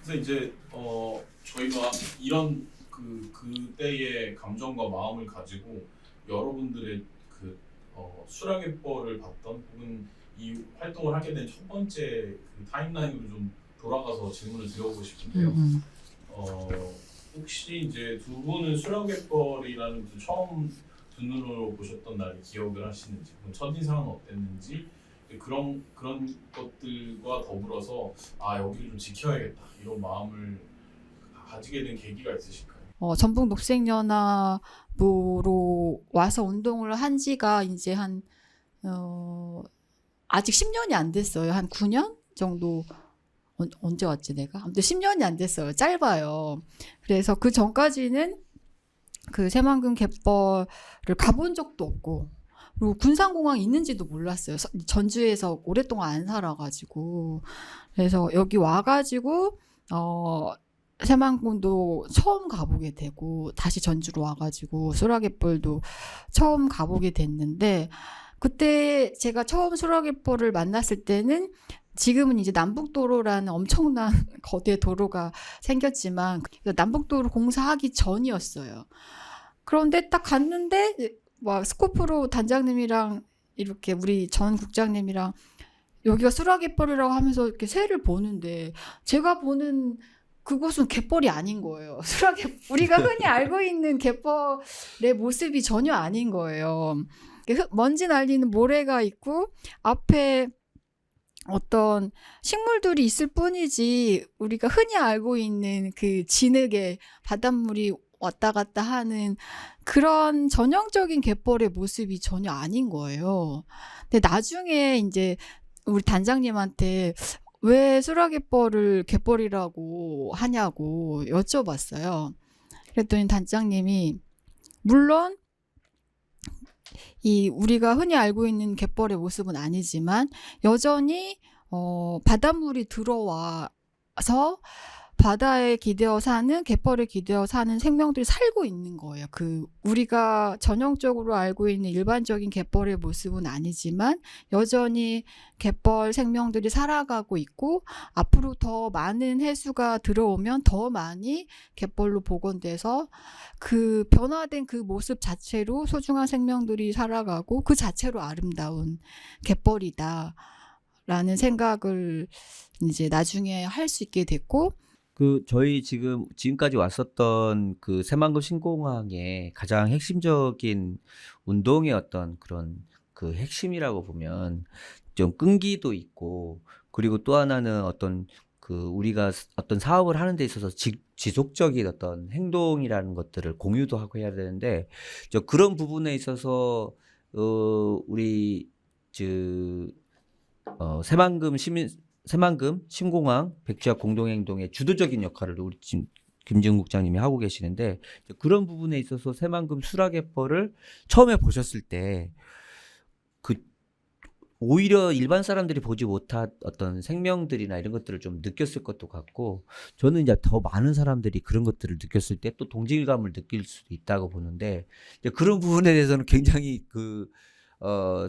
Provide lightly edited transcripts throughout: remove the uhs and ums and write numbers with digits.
그래서 이제 저희가 이런 그때의 감정과 마음을 가지고 여러분들의 수락의 뻘을 봤던 혹은 이 활동을 하게 된 첫 번째 그 타임라인으로 좀 돌아가서 질문을 드려보고 싶은데요. 어, 혹시 이제 두 분은 수락의 뻘이라는 그 처음 두 눈으로 보셨던 날을 기억을 하시는지, 첫인상은 어땠는지, 그런 것들과 더불어서 아 여기를 좀 지켜야겠다 이런 마음을 가지게 된 계기가 있으실까요? 전북 녹색연합으로 와서 운동을 한 지가 이제 아직 10년이 안 됐어요. 한 9년 정도. 언제 왔지 내가? 아무튼 10년이 안 됐어요. 짧아요. 그래서 그 전까지는 그 새만금 갯벌을 가본 적도 없고, 그리고 군산공항이 있는지도 몰랐어요. 전주에서 오랫동안 안 살아가지고. 그래서 여기 와가지고 새만금도 처음 가보게 되고, 다시 전주로 와가지고 수라갯벌도 처음 가보게 됐는데, 그때 제가 처음 수라갯벌을 만났을 때는, 지금은 이제 남북도로라는 엄청난 거대 도로가 생겼지만 남북도로 공사하기 전이었어요. 그런데 딱 갔는데 막 스코프로 단장님이랑 이렇게 우리 전 국장님이랑 여기가 수라갯벌이라고 하면서 이렇게 새를 보는데, 제가 보는 그곳은 갯벌이 아닌 거예요. 우리가 흔히 알고 있는 갯벌의 모습이 전혀 아닌 거예요. 먼지 날리는 모래가 있고 앞에 어떤 식물들이 있을 뿐이지, 우리가 흔히 알고 있는 그 진흙에 바닷물이 왔다 갔다 하는 그런 전형적인 갯벌의 모습이 전혀 아닌 거예요. 근데 나중에 이제 우리 단장님한테 왜 수라갯벌을 갯벌이라고 하냐고 여쭤봤어요. 그랬더니 단장님이, 물론 이 우리가 흔히 알고 있는 갯벌의 모습은 아니지만 여전히 바닷물이 들어와서 바다에 기대어 사는, 갯벌에 기대어 사는 생명들이 살고 있는 거예요. 우리가 전형적으로 알고 있는 일반적인 갯벌의 모습은 아니지만 여전히 갯벌 생명들이 살아가고 있고, 앞으로 더 많은 해수가 들어오면 더 많이 갯벌로 복원돼서 그 변화된 그 모습 자체로 소중한 생명들이 살아가고 그 자체로 아름다운 갯벌이다 라는 생각을 이제 나중에 할 수 있게 됐고, 저희 지금까지 왔었던 그 새만금 신공항의 가장 핵심적인 운동의 어떤 그런 그 핵심이라고 보면 좀 끈기도 있고, 그리고 또 하나는 어떤 우리가 어떤 사업을 하는 데 있어서 지속적인 어떤 행동이라는 것들을 공유도 하고 해야 되는데, 그런 부분에 있어서 우리 새만금 신공항 백지화 공동행동의 주도적인 역할을 우리 지금 김지훈 국장님이 하고 계시는데, 그런 부분에 있어서 새만금 수락갯벌을 처음에 보셨을 때 오히려 일반 사람들이 보지 못한 어떤 생명들이나 이런 것들을 좀 느꼈을 것도 같고, 저는 이제 더 많은 사람들이 그런 것들을 느꼈을 때 또 동질감을 느낄 수도 있다고 보는데, 이제 그런 부분에 대해서는 굉장히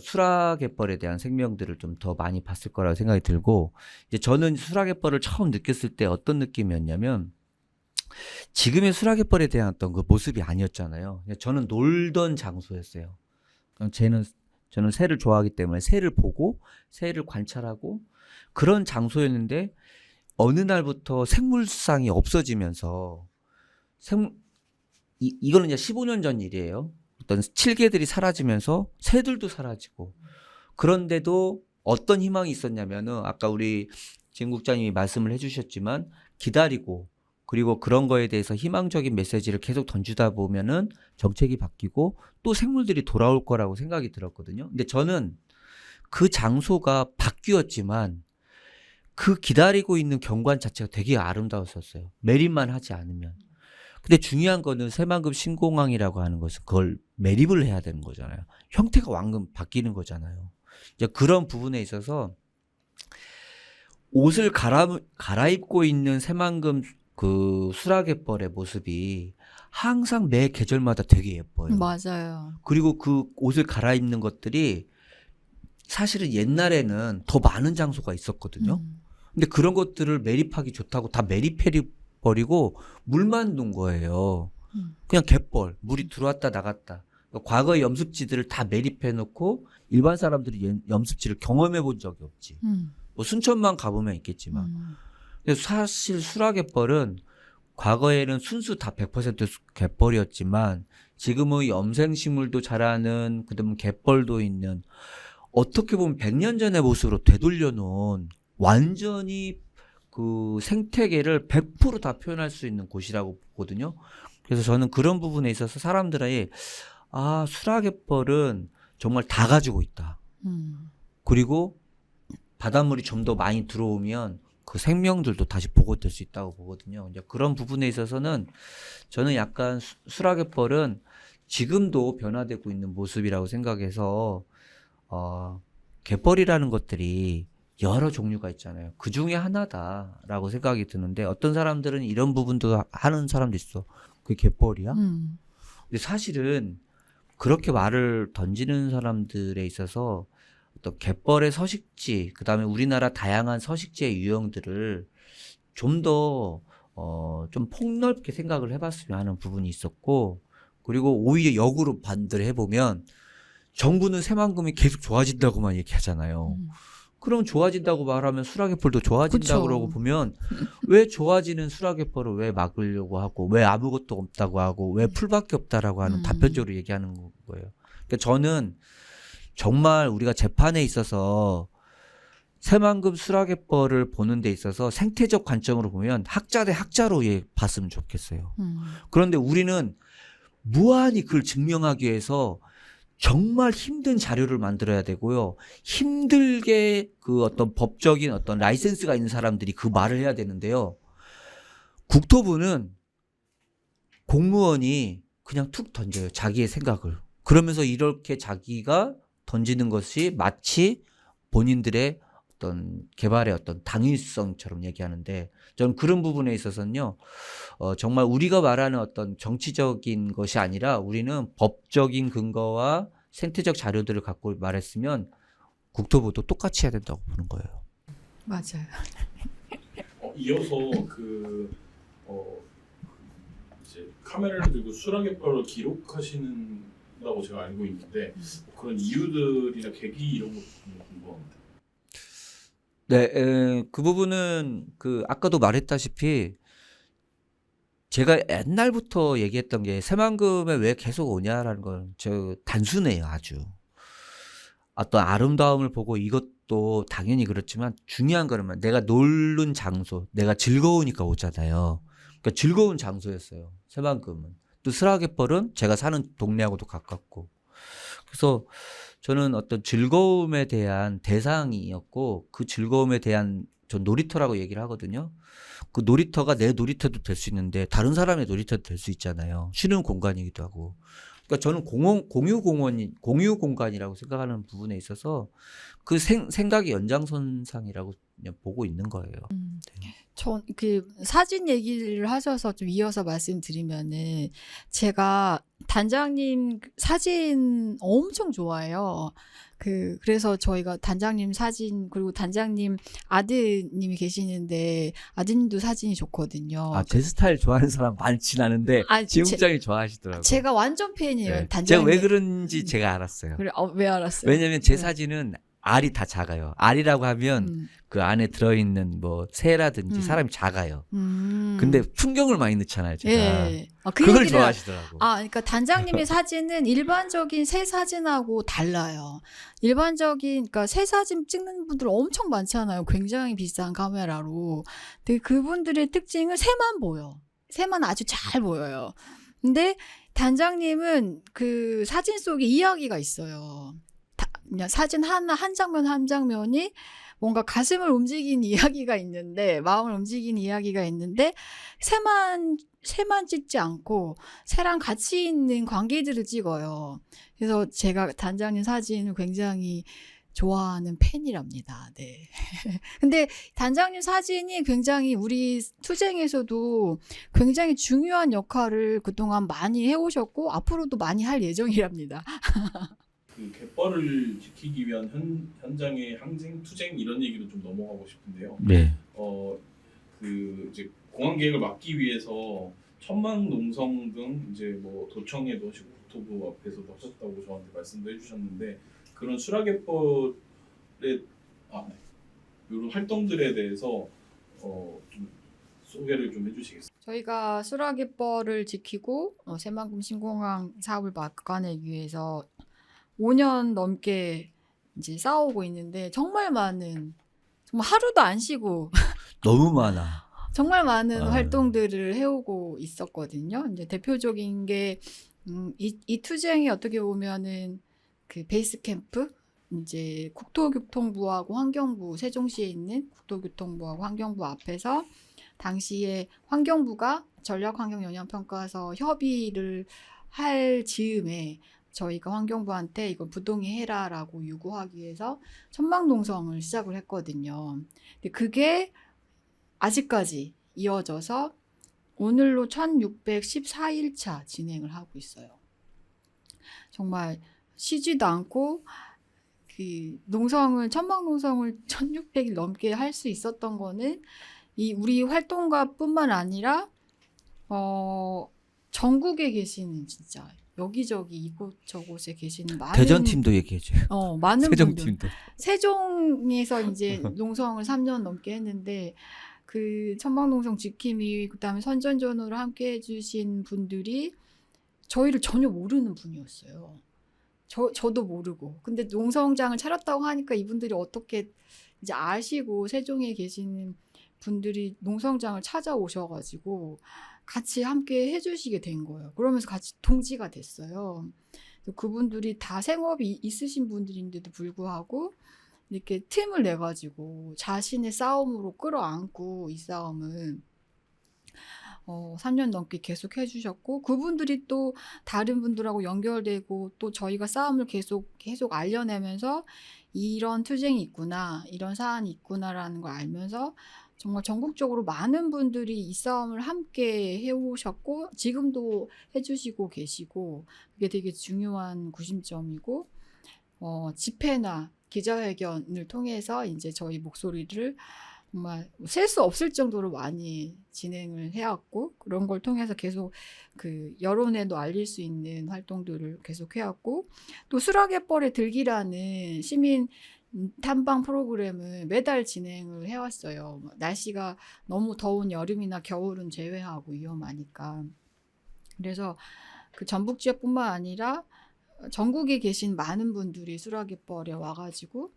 수라갯벌에 대한 생명들을 좀 더 많이 봤을 거라고 생각이 들고, 이제 저는 수라갯벌을 처음 느꼈을 때 어떤 느낌이었냐면, 지금의 수라갯벌에 대한 어떤 그 모습이 아니었잖아요. 저는 놀던 장소였어요. 저는 새를 좋아하기 때문에 새를 보고 새를 관찰하고 그런 장소였는데, 어느 날부터 생물상이 없어지면서 이거는 이제 15년 전 일이에요. 어떤 칠개들이 사라지면서 새들도 사라지고, 그런데도 어떤 희망이 있었냐면은, 아까 우리 진 국장님이 말씀을 해주셨지만 기다리고, 그리고 그런 거에 대해서 희망적인 메시지를 계속 던지다 보면은 정책이 바뀌고 또 생물들이 돌아올 거라고 생각이 들었거든요. 근데 저는 그 장소가 바뀌었지만 그 기다리고 있는 경관 자체가 되게 아름다웠었어요. 매립만 하지 않으면. 근데 중요한 거는 새만금 신공항이라고 하는 것은 그걸 매립을 해야 되는 거잖아요. 형태가 완전 바뀌는 거잖아요. 이제 그런 부분에 있어서 옷을 갈아입고 있는 새만금 그 수라갯벌의 모습이 항상 매 계절마다 되게 예뻐요. 맞아요. 그리고 그 옷을 갈아입는 것들이 사실은 옛날에는 더 많은 장소가 있었거든요. 근데 그런 것들을 매립하기 좋다고 다 매립해버리고 물만 놓은 거예요. 그냥 갯벌, 물이 들어왔다 나갔다. 과거의 염습지들을 다 매립해놓고 일반 사람들이 염습지를 경험해 본 적이 없지. 뭐 순천만 가보면 있겠지만. 근데 사실 수라갯벌은 과거에는 순수 다 100% 갯벌이었지만 지금은 염생식물도 자라는 그다음 갯벌도 있는 어떻게 보면 100년 전의 모습으로 되돌려 놓은 완전히 그 생태계를 100% 다 표현할 수 있는 곳이라고 보거든요. 그래서 저는 그런 부분에 있어서 사람들이 수라갯벌은 정말 다 가지고 있다. 그리고 바닷물이 좀 더 많이 들어오면 그 생명들도 다시 복원될 수 있다고 보거든요. 이제 그런 부분에 있어서는 저는 약간 수라갯벌은 지금도 변화되고 있는 모습이라고 생각해서 갯벌이라는 것들이 여러 종류가 있잖아요. 그 중에 하나다라고 생각이 드는데 어떤 사람들은 이런 부분도 하는 사람도 있어. 그게 갯벌이야? 근데 사실은 그렇게 말을 던지는 사람들에 있어서 어떤 갯벌의 서식지, 그 다음에 우리나라 다양한 서식지의 유형들을 좀 더, 좀 폭넓게 생각을 해봤으면 하는 부분이 있었고, 그리고 오히려 역으로 반대를 해보면 정부는 새만금이 계속 좋아진다고만 얘기하잖아요. 그럼 좋아진다고 말하면 수라갯벌도 좋아진다고 그러고 보면 왜 좋아지는 수라갯벌을 왜 막으려고 하고 왜 아무것도 없다고 하고 왜 풀밖에 없다라고 하는 답변적으로 얘기하는 거예요. 그러니까 저는 정말 우리가 재판에 있어서 새만금 수라갯벌을 보는 데 있어서 생태적 관점으로 보면 학자 대 학자로 봤으면 좋겠어요. 그런데 우리는 무한히 그걸 증명하기 위해서 정말 힘든 자료를 만들어야 되고요. 힘들게 그 어떤 법적인 어떤 라이센스가 있는 사람들이 그 말을 해야 되는데요. 국토부는 공무원이 그냥 툭 던져요. 자기의 생각을. 그러면서 이렇게 자기가 던지는 것이 마치 본인들의 어떤 개발의 어떤 당위성처럼 얘기하는데 저는 그런 부분에 있어서는요. 정말 우리가 말하는 어떤 정치적인 것이 아니라 우리는 법적인 근거와 생태적 자료들을 갖고 말했으면 국토부도 똑같이 해야 된다고 보는 거예요. 맞아요. 이어서 이제 카메라를 들고 수라갯벌을 기록하시는다고 제가 알고 있는데 그런 이유들이나 계기 이런 것도 궁금합니다. 네, 그 부분은 아까도 말했다시피 제가 옛날부터 얘기했던 게 새만금에 왜 계속 오냐라는 건 저 단순해요, 아주. 어떤 아름다움을 보고 이것도 당연히 그렇지만 중요한 거는 내가 놀는 장소, 내가 즐거우니까 오잖아요. 그러니까 즐거운 장소였어요, 새만금은. 또 수라갯벌은 제가 사는 동네하고도 가깝고. 그래서 저는 어떤 즐거움에 대한 대상이었고 그 즐거움에 대한 전 놀이터라고 얘기를 하거든요. 그 놀이터가 내 놀이터도 될 수 있는데 다른 사람의 놀이터도 될 수 있잖아요. 쉬는 공간이기도 하고. 그러니까 저는 공유 공간이라고 생각하는 부분에 있어서 그 생각의 연장선상이라고 그냥 보고 있는 거예요. 네. 전 그 사진 얘기를 하셔서 좀 이어서 말씀드리면은 제가 단장님 사진 엄청 좋아해요. 그래서 저희가 단장님 사진 그리고 단장님 아드님이 계시는데 아드님도 사진이 좋거든요. 제 스타일 좋아하는 사람 많진 않은데 지국장이 좋아하시더라고요. 제가 완전 팬이에요. 네. 단장님. 제가 왜 그런지 제가 알았어요. 그래, 왜 알았어요? 왜냐면 제 사진은 알이 다 작아요. 알이라고 하면 그 안에 들어있는 뭐 새라든지 사람이 작아요. 근데 풍경을 많이 넣잖아요, 제가. 예. 그걸 좋아하시더라고. 그러니까 단장님의 사진은 일반적인 새 사진하고 달라요. 그러니까 새 사진 찍는 분들 엄청 많잖아요. 굉장히 비싼 카메라로. 근데 그분들의 특징은 새만 보여. 새만 아주 잘 보여요. 근데 단장님은 그 사진 속에 이야기가 있어요. 그냥 사진 한 장면 한 장면이 뭔가 가슴을 움직이는 이야기가 있는데 마음을 움직이는 이야기가 있는데 새만 찍지 않고 새랑 같이 있는 관계들을 찍어요. 그래서 제가 단장님 사진을 굉장히 좋아하는 팬이랍니다. 네. 근데 단장님 사진이 굉장히 우리 투쟁에서도 굉장히 중요한 역할을 그동안 많이 해오셨고 앞으로도 많이 할 예정이랍니다. 그 갯벌을 지키기 위한 현장의 항쟁, 투쟁 이런 얘기로 좀 넘어가고 싶은데요. 네. 그 이제 공항 계획을 막기 위해서 천막 농성 등 이제 뭐 도청에도 하시고 국토부 앞에서도 하셨다고 저한테 말씀도 해주셨는데 그런 수락갯벌의 이런 활동들에 대해서 좀 소개를 좀 해주시겠어요? 저희가 수락갯벌을 지키고 새만금 신공항 사업을 막아내기 위해서 5년 넘게 이제 싸우고 있는데 정말 하루도 안 쉬고 너무 많아. 정말 많은 아. 활동들을 해오고 있었거든요. 이제 대표적인 게 이 투쟁이 어떻게 보면은 그 베이스 캠프 이제 국토교통부하고 환경부 세종시에 있는 국토교통부하고 환경부 앞에서 당시에 환경부가 전략환경영향평가서 협의를 할 즈음에 저희가 환경부한테 이거 부동의 해라라고 요구하기 위해서 천막농성을 시작을 했거든요. 근데 그게 아직까지 이어져서 오늘로 1614일차 진행을 하고 있어요. 정말 쉬지도 않고 그 천막농성을 1600일 넘게 할 수 있었던 거는 이 우리 활동가뿐만 아니라 전국에 계시는 진짜 여기저기 이곳저곳에 계시는 많은 대전 팀도 얘기해줘요. 많은 세종 분들 팀도. 세종에서 이제 농성을 3년 넘게 했는데 그 천막농성 지킴이 그다음에 선전전으로 함께 해주신 분들이 저희를 전혀 모르는 분이었어요. 저도 모르고. 근데 농성장을 차렸다고 하니까 이분들이 어떻게 이제 아시고 세종에 계시는 분들이 농성장을 찾아오셔가지고 같이 함께 해주시게 된 거예요. 그러면서 같이 동지가 됐어요. 그분들이 다 생업이 있으신 분들인데도 불구하고 이렇게 틈을 내가지고 자신의 싸움으로 끌어안고 이 싸움을 3년 넘게 계속 해주셨고 그분들이 또 다른 분들하고 연결되고 또 저희가 싸움을 계속 알려내면서 이런 투쟁이 있구나 이런 사안이 있구나라는 걸 알면서 정말 전국적으로 많은 분들이 이 싸움을 함께 해오셨고 지금도 해주시고 계시고 그게 되게 중요한 구심점이고 집회나 기자회견을 통해서 이제 저희 목소리를 정말 셀 수 없을 정도로 많이 진행을 해왔고 그런 걸 통해서 계속 그 여론에도 알릴 수 있는 활동들을 계속 해왔고 또 수락갯벌에 들기라는 시민 탐방 프로그램을 매달 진행을 해왔어요. 날씨가 너무 더운 여름이나 겨울은 제외하고 위험하니까. 그래서 그 전북 지역뿐만 아니라 전국에 계신 많은 분들이 수락갯벌에 와가지고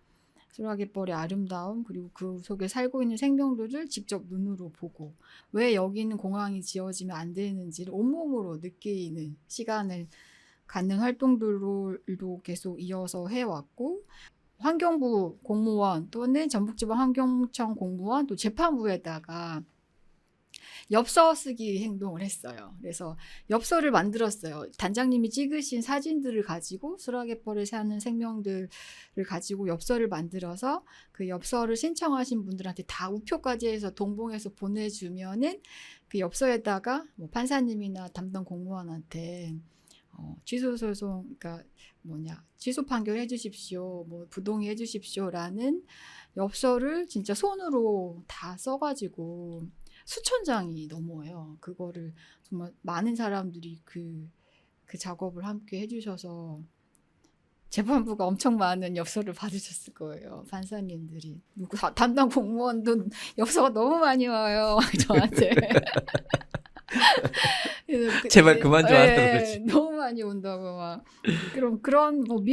수락갯벌의 아름다움 그리고 그 속에 살고 있는 생명들을 직접 눈으로 보고 왜 여기는 공항이 지어지면 안 되는지를 온몸으로 느끼는 시간을 갖는 활동들도 계속 이어서 해왔고 환경부 공무원 또는 전북지방환경청 공무원 또 재판부에다가 엽서 쓰기 행동을 했어요. 그래서 엽서를 만들었어요. 단장님이 찍으신 사진들을 가지고 수락갯벌에 사는 생명들을 가지고 엽서를 만들어서 그 엽서를 신청하신 분들한테 다 우표까지 해서 동봉해서 보내주면은 그 엽서에다가 뭐 판사님이나 담당 공무원한테 취소 소송, 그러니까 취소 판결 해주십시오, 뭐 부동의 해주십시오라는 엽서를 진짜 손으로 다 써가지고 수천 장이 넘어요. 그거를 정말 많은 사람들이 그 작업을 함께 해주셔서 재판부가 엄청 많은 엽서를 받으셨을 거예요. 판사님들이. 담당 공무원도 엽서가 너무 많이 와요. 저한테. 제발 그만 좀 하라 그러지. 너무 많이 온다고 막. 그런 뭐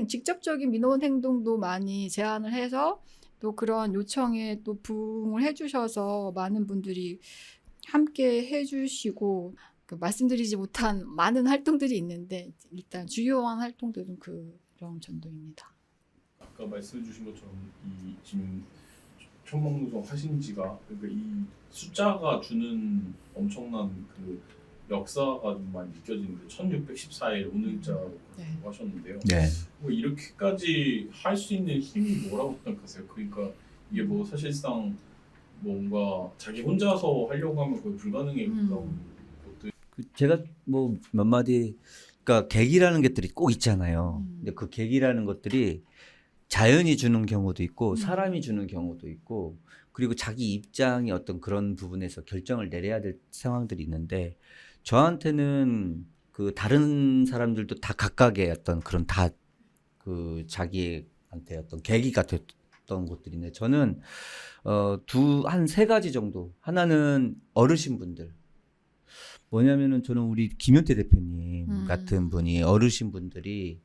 직접적인 민원 행동도 많이 제안을 해서 또 그런 요청에 또 부응을 해주셔서 많은 분들이 함께 해주시고 말씀드리지 못한 많은 활동들이 있는데 일단 주요한 활동들은 그런 전도입니다. 아까 말씀해 주신 것처럼 이 지금 천막농성 하신 지가 그러니까 이 숫자가 주는 엄청난 그 역사가 좀 많이 느껴지는데 1614일 오늘자로 네. 하셨는데요. 네. 뭐 이렇게까지 할 수 있는 힘이 뭐라고 생각하세요? 그러니까 이게 뭐 사실상 뭔가 자기 혼자서 하려고 하면 거의 불가능해 보이는 것들. 제가 뭐 몇 마디 그러니까 계기라는 것들이 꼭 있잖아요. 근데 그 계기라는 것들이 자연이 주는 경우도 있고 사람이 주는 경우도 있고 그리고 자기 입장이 어떤 그런 부분에서 결정을 내려야 될 상황들이 있는데 저한테는 그 다른 사람들도 다 각각의 어떤 그런 다 그 자기한테 어떤 계기가 됐던 것들인데 저는 한 세 가지 정도. 하나는 어르신분들. 뭐냐면은 저는 우리 김현태 대표님 같은 분이 어르신분들이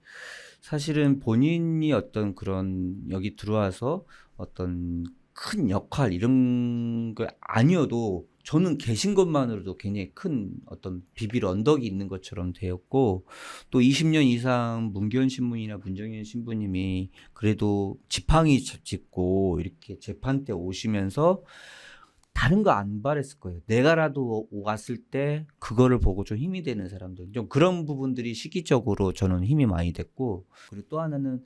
사실은 본인이 어떤 그런 여기 들어와서 어떤 큰 역할 이런 거 아니어도 저는 계신 것만으로도 굉장히 큰 어떤 비빌 언덕이 있는 것처럼 되었고 또 20년 이상 문기현 신부님이나 문정현 신부님이 그래도 지팡이 짚고 이렇게 재판 때 오시면서 다른 거 안 바랬을 거예요. 내가라도 왔을 때 그거를 보고 좀 힘이 되는 사람들. 좀 그런 부분들이 시기적으로 저는 힘이 많이 됐고 그리고 또 하나는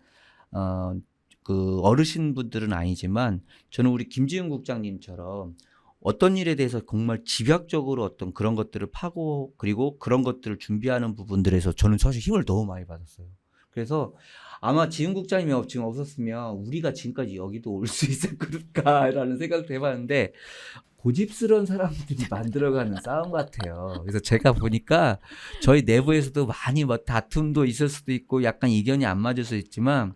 그 어르신분들은 아니지만 저는 우리 김지은 국장님처럼 어떤 일에 대해서 정말 집약적으로 어떤 그런 것들을 파고 그리고 그런 것들을 준비하는 부분들에서 저는 사실 힘을 너무 많이 받았어요. 그래서 아마 지은 국장님이 지금 없었으면 우리가 지금까지 여기도 올 수 있을까라는 생각도 해봤는데 고집스러운 사람들이 만들어가는 싸움 같아요. 그래서 제가 보니까 저희 내부에서도 많이 뭐 다툼도 있을 수도 있고 약간 이견이 안 맞을 수 있지만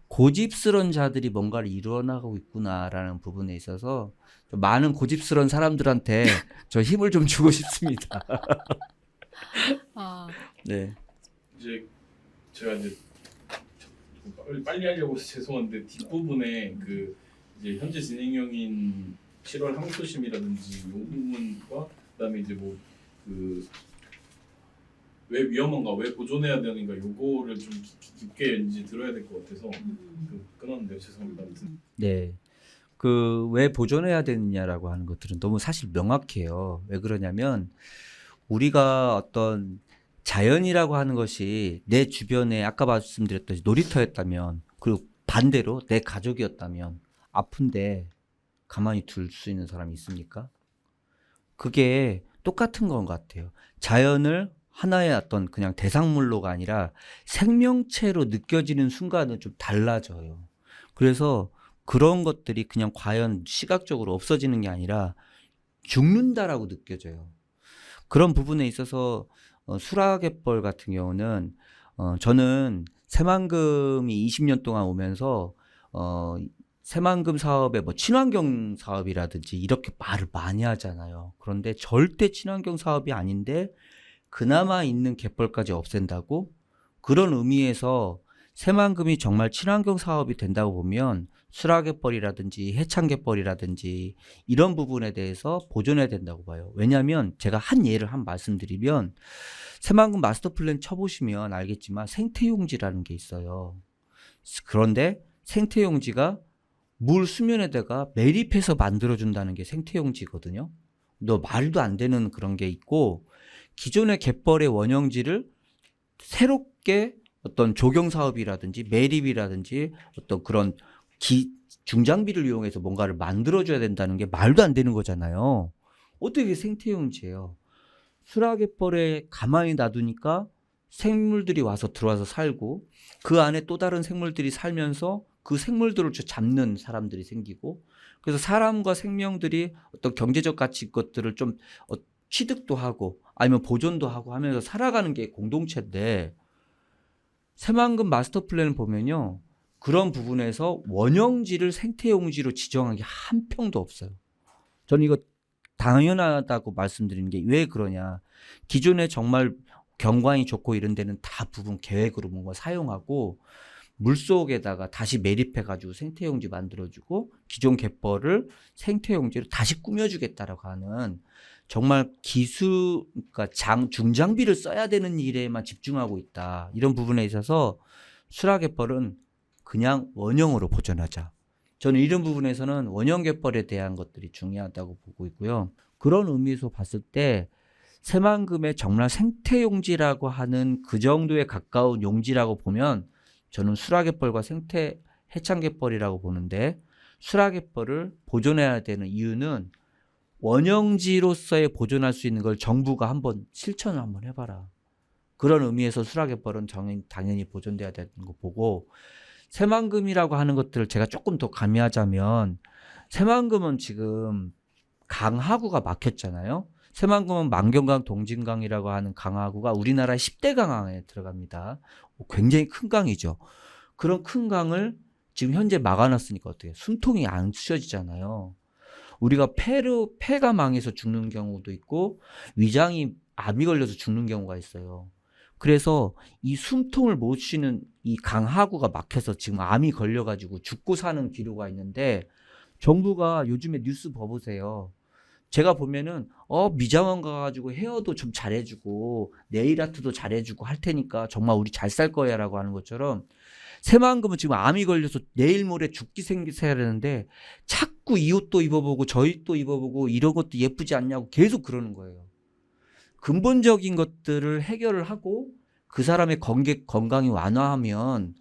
고집스러운 자들이 뭔가를 이루어나가고 있구나라는 부분에 있어서 많은 고집스러운 사람들한테 저 힘을 좀 주고 싶습니다. 네. 이제 제가 이제 빨리 하려고 해서 죄송한데 뒷부분에 그 이제 현재 진행형인 7월 항소심이라든지 이 부분과 그다음에 이제 뭐 그 왜 위험한가, 왜 보존해야 되는가 요거를 좀 깊게 이제 들어야 될 것 같아서 끊었는데요. 죄송합니다. 네. 그 왜 보존해야 되느냐라고 하는 것들은 너무 사실 명확해요. 왜 그러냐면 우리가 어떤 자연이라고 하는 것이 내 주변에 아까 말씀드렸듯이 놀이터였다면 그리고 반대로 내 가족이었다면 아픈데 가만히 둘 수 있는 사람이 있습니까? 그게 똑같은 건 것 같아요. 자연을 하나의 어떤 그냥 대상물로가 아니라 생명체로 느껴지는 순간은 좀 달라져요. 그래서 그런 것들이 그냥 과연 시각적으로 없어지는 게 아니라 죽는다라고 느껴져요. 그런 부분에 있어서 수라갯벌 같은 경우는 저는 새만금이 20년 동안 오면서 새만금 사업에 뭐 친환경 사업이라든지 이렇게 말을 많이 하잖아요. 그런데 절대 친환경 사업이 아닌데 그나마 있는 갯벌까지 없앤다고? 그런 의미에서 새만금이 정말 친환경 사업이 된다고 보면 수라갯벌이라든지 해창갯벌이라든지 이런 부분에 대해서 보존해야 된다고 봐요. 왜냐하면 제가 한 예를 말씀드리면 새만금 마스터 플랜 쳐보시면 알겠지만 생태용지라는 게 있어요. 그런데 생태용지가 물 수면에다가 매립해서 만들어준다는 게 생태용지거든요. 너 말도 안 되는 그런 게 있고 기존의 갯벌의 원형지를 새롭게 어떤 조경 사업이라든지 매립이라든지 어떤 그런 중장비를 이용해서 뭔가를 만들어줘야 된다는 게 말도 안 되는 거잖아요. 어떻게 생태용지예요? 수라갯벌에 가만히 놔두니까 생물들이 와서 들어와서 살고 그 안에 또 다른 생물들이 살면서 그 생물들을 잡는 사람들이 생기고 그래서 사람과 생명들이 어떤 경제적 가치 것들을 좀 취득도 하고 아니면 보존도 하고 하면서 살아가는 게 공동체인데 새만금 마스터 플랜을 보면요. 그런 부분에서 원형지를 생태용지로 지정한 게 한 평도 없어요. 저는 이거 당연하다고 말씀드리는 게 왜 그러냐. 기존에 정말 경관이 좋고 이런 데는 다 부분 계획으로 뭔가 사용하고 물속에다가 다시 매립해가지고 생태용지 만들어주고 기존 갯벌을 생태용지로 다시 꾸며주겠다라고 하는 정말 그러니까 중장비를 써야 되는 일에만 집중하고 있다. 이런 부분에 있어서 수라갯벌은 그냥 원형으로 보존하자. 저는 이런 부분에서는 원형 갯벌에 대한 것들이 중요하다고 보고 있고요. 그런 의미에서 봤을 때 새만금의 정말 생태용지라고 하는 그 정도에 가까운 용지라고 보면 저는 수라갯벌과 해창갯벌이라고 보는데 수라갯벌을 보존해야 되는 이유는 원형지로서의 보존할 수 있는 걸 정부가 한번 실천을 한번 해봐라. 그런 의미에서 수락외벌은 당연히 보존돼야 되는 거 보고, 새만금이라고 하는 것들을 제가 조금 더 가미하자면, 새만금은 지금 강하구가 막혔잖아요. 새만금은 만경강, 동진강이라고 하는 강하구가 우리나라 10대 강에 들어갑니다. 굉장히 큰 강이죠. 그런 큰 강을 지금 현재 막아놨으니까 어떻게 해요? 숨통이 안 쉬어지잖아요. 우리가 폐가 망해서 죽는 경우도 있고 위장이 암이 걸려서 죽는 경우가 있어요. 그래서 이 숨통을 못 쉬는 이 강하구가 막혀서 지금 암이 걸려가지고 죽고 사는 기류가 있는데, 정부가 요즘에 뉴스 봐보세요. 제가 보면은 미장원 가가지고 헤어도 좀 잘해주고 네일 아트도 잘해주고 할 테니까 정말 우리 잘 살 거야라고 하는 것처럼, 새만금은 지금 암이 걸려서 내일 모레 죽기 생기세야 되는데 자꾸 이 옷도 입어보고 저 옷도 입어보고 이런 것도 예쁘지 않냐고 계속 그러는 거예요. 근본적인 것들을 해결을 하고 그 사람의 건강이 완화하면,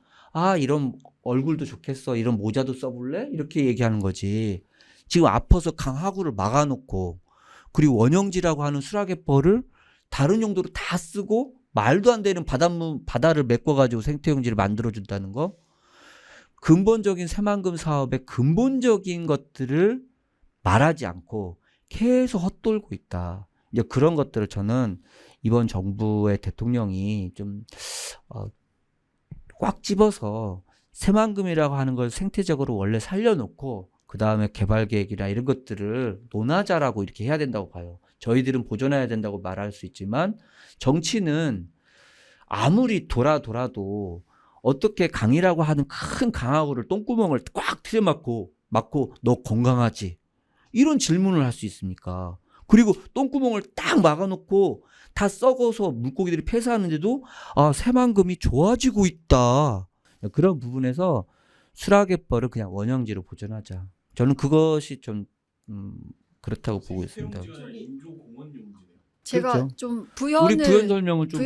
이런 얼굴도 좋겠어, 이런 모자도 써볼래? 이렇게 얘기하는 거지. 지금 아파서 강하구를 막아놓고, 그리고 원형지라고 하는 수락외벌을 다른 용도로 다 쓰고 말도 안 되는 바다를 메꿔가지고 생태용지를 만들어준다는 거. 근본적인 새만금 사업의 근본적인 것들을 말하지 않고 계속 헛돌고 있다. 이제 그런 것들을 저는 이번 정부의 대통령이 좀 꽉 집어서 새만금이라고 하는 걸 생태적으로 원래 살려놓고 그 다음에 개발 계획이나 이런 것들을 논하자라고 이렇게 해야 된다고 봐요. 저희들은 보존해야 된다고 말할 수 있지만, 정치는 아무리 돌아도 어떻게 강이라고 하는 큰 강하구를 똥구멍을 꽉 틀어막고 너 건강하지? 이런 질문을 할 수 있습니까? 그리고 똥구멍을 딱 막아놓고 다 썩어서 물고기들이 폐사하는데도 새만금이 좋아지고 있다. 그런 부분에서 수락외벌을 그냥 원형지로 보존하자. 저는 그것이 좀 그렇다고 보고 있습니다. 인조공원용지네요. 제가 그렇죠. 좀 우리 부연 설명을 좀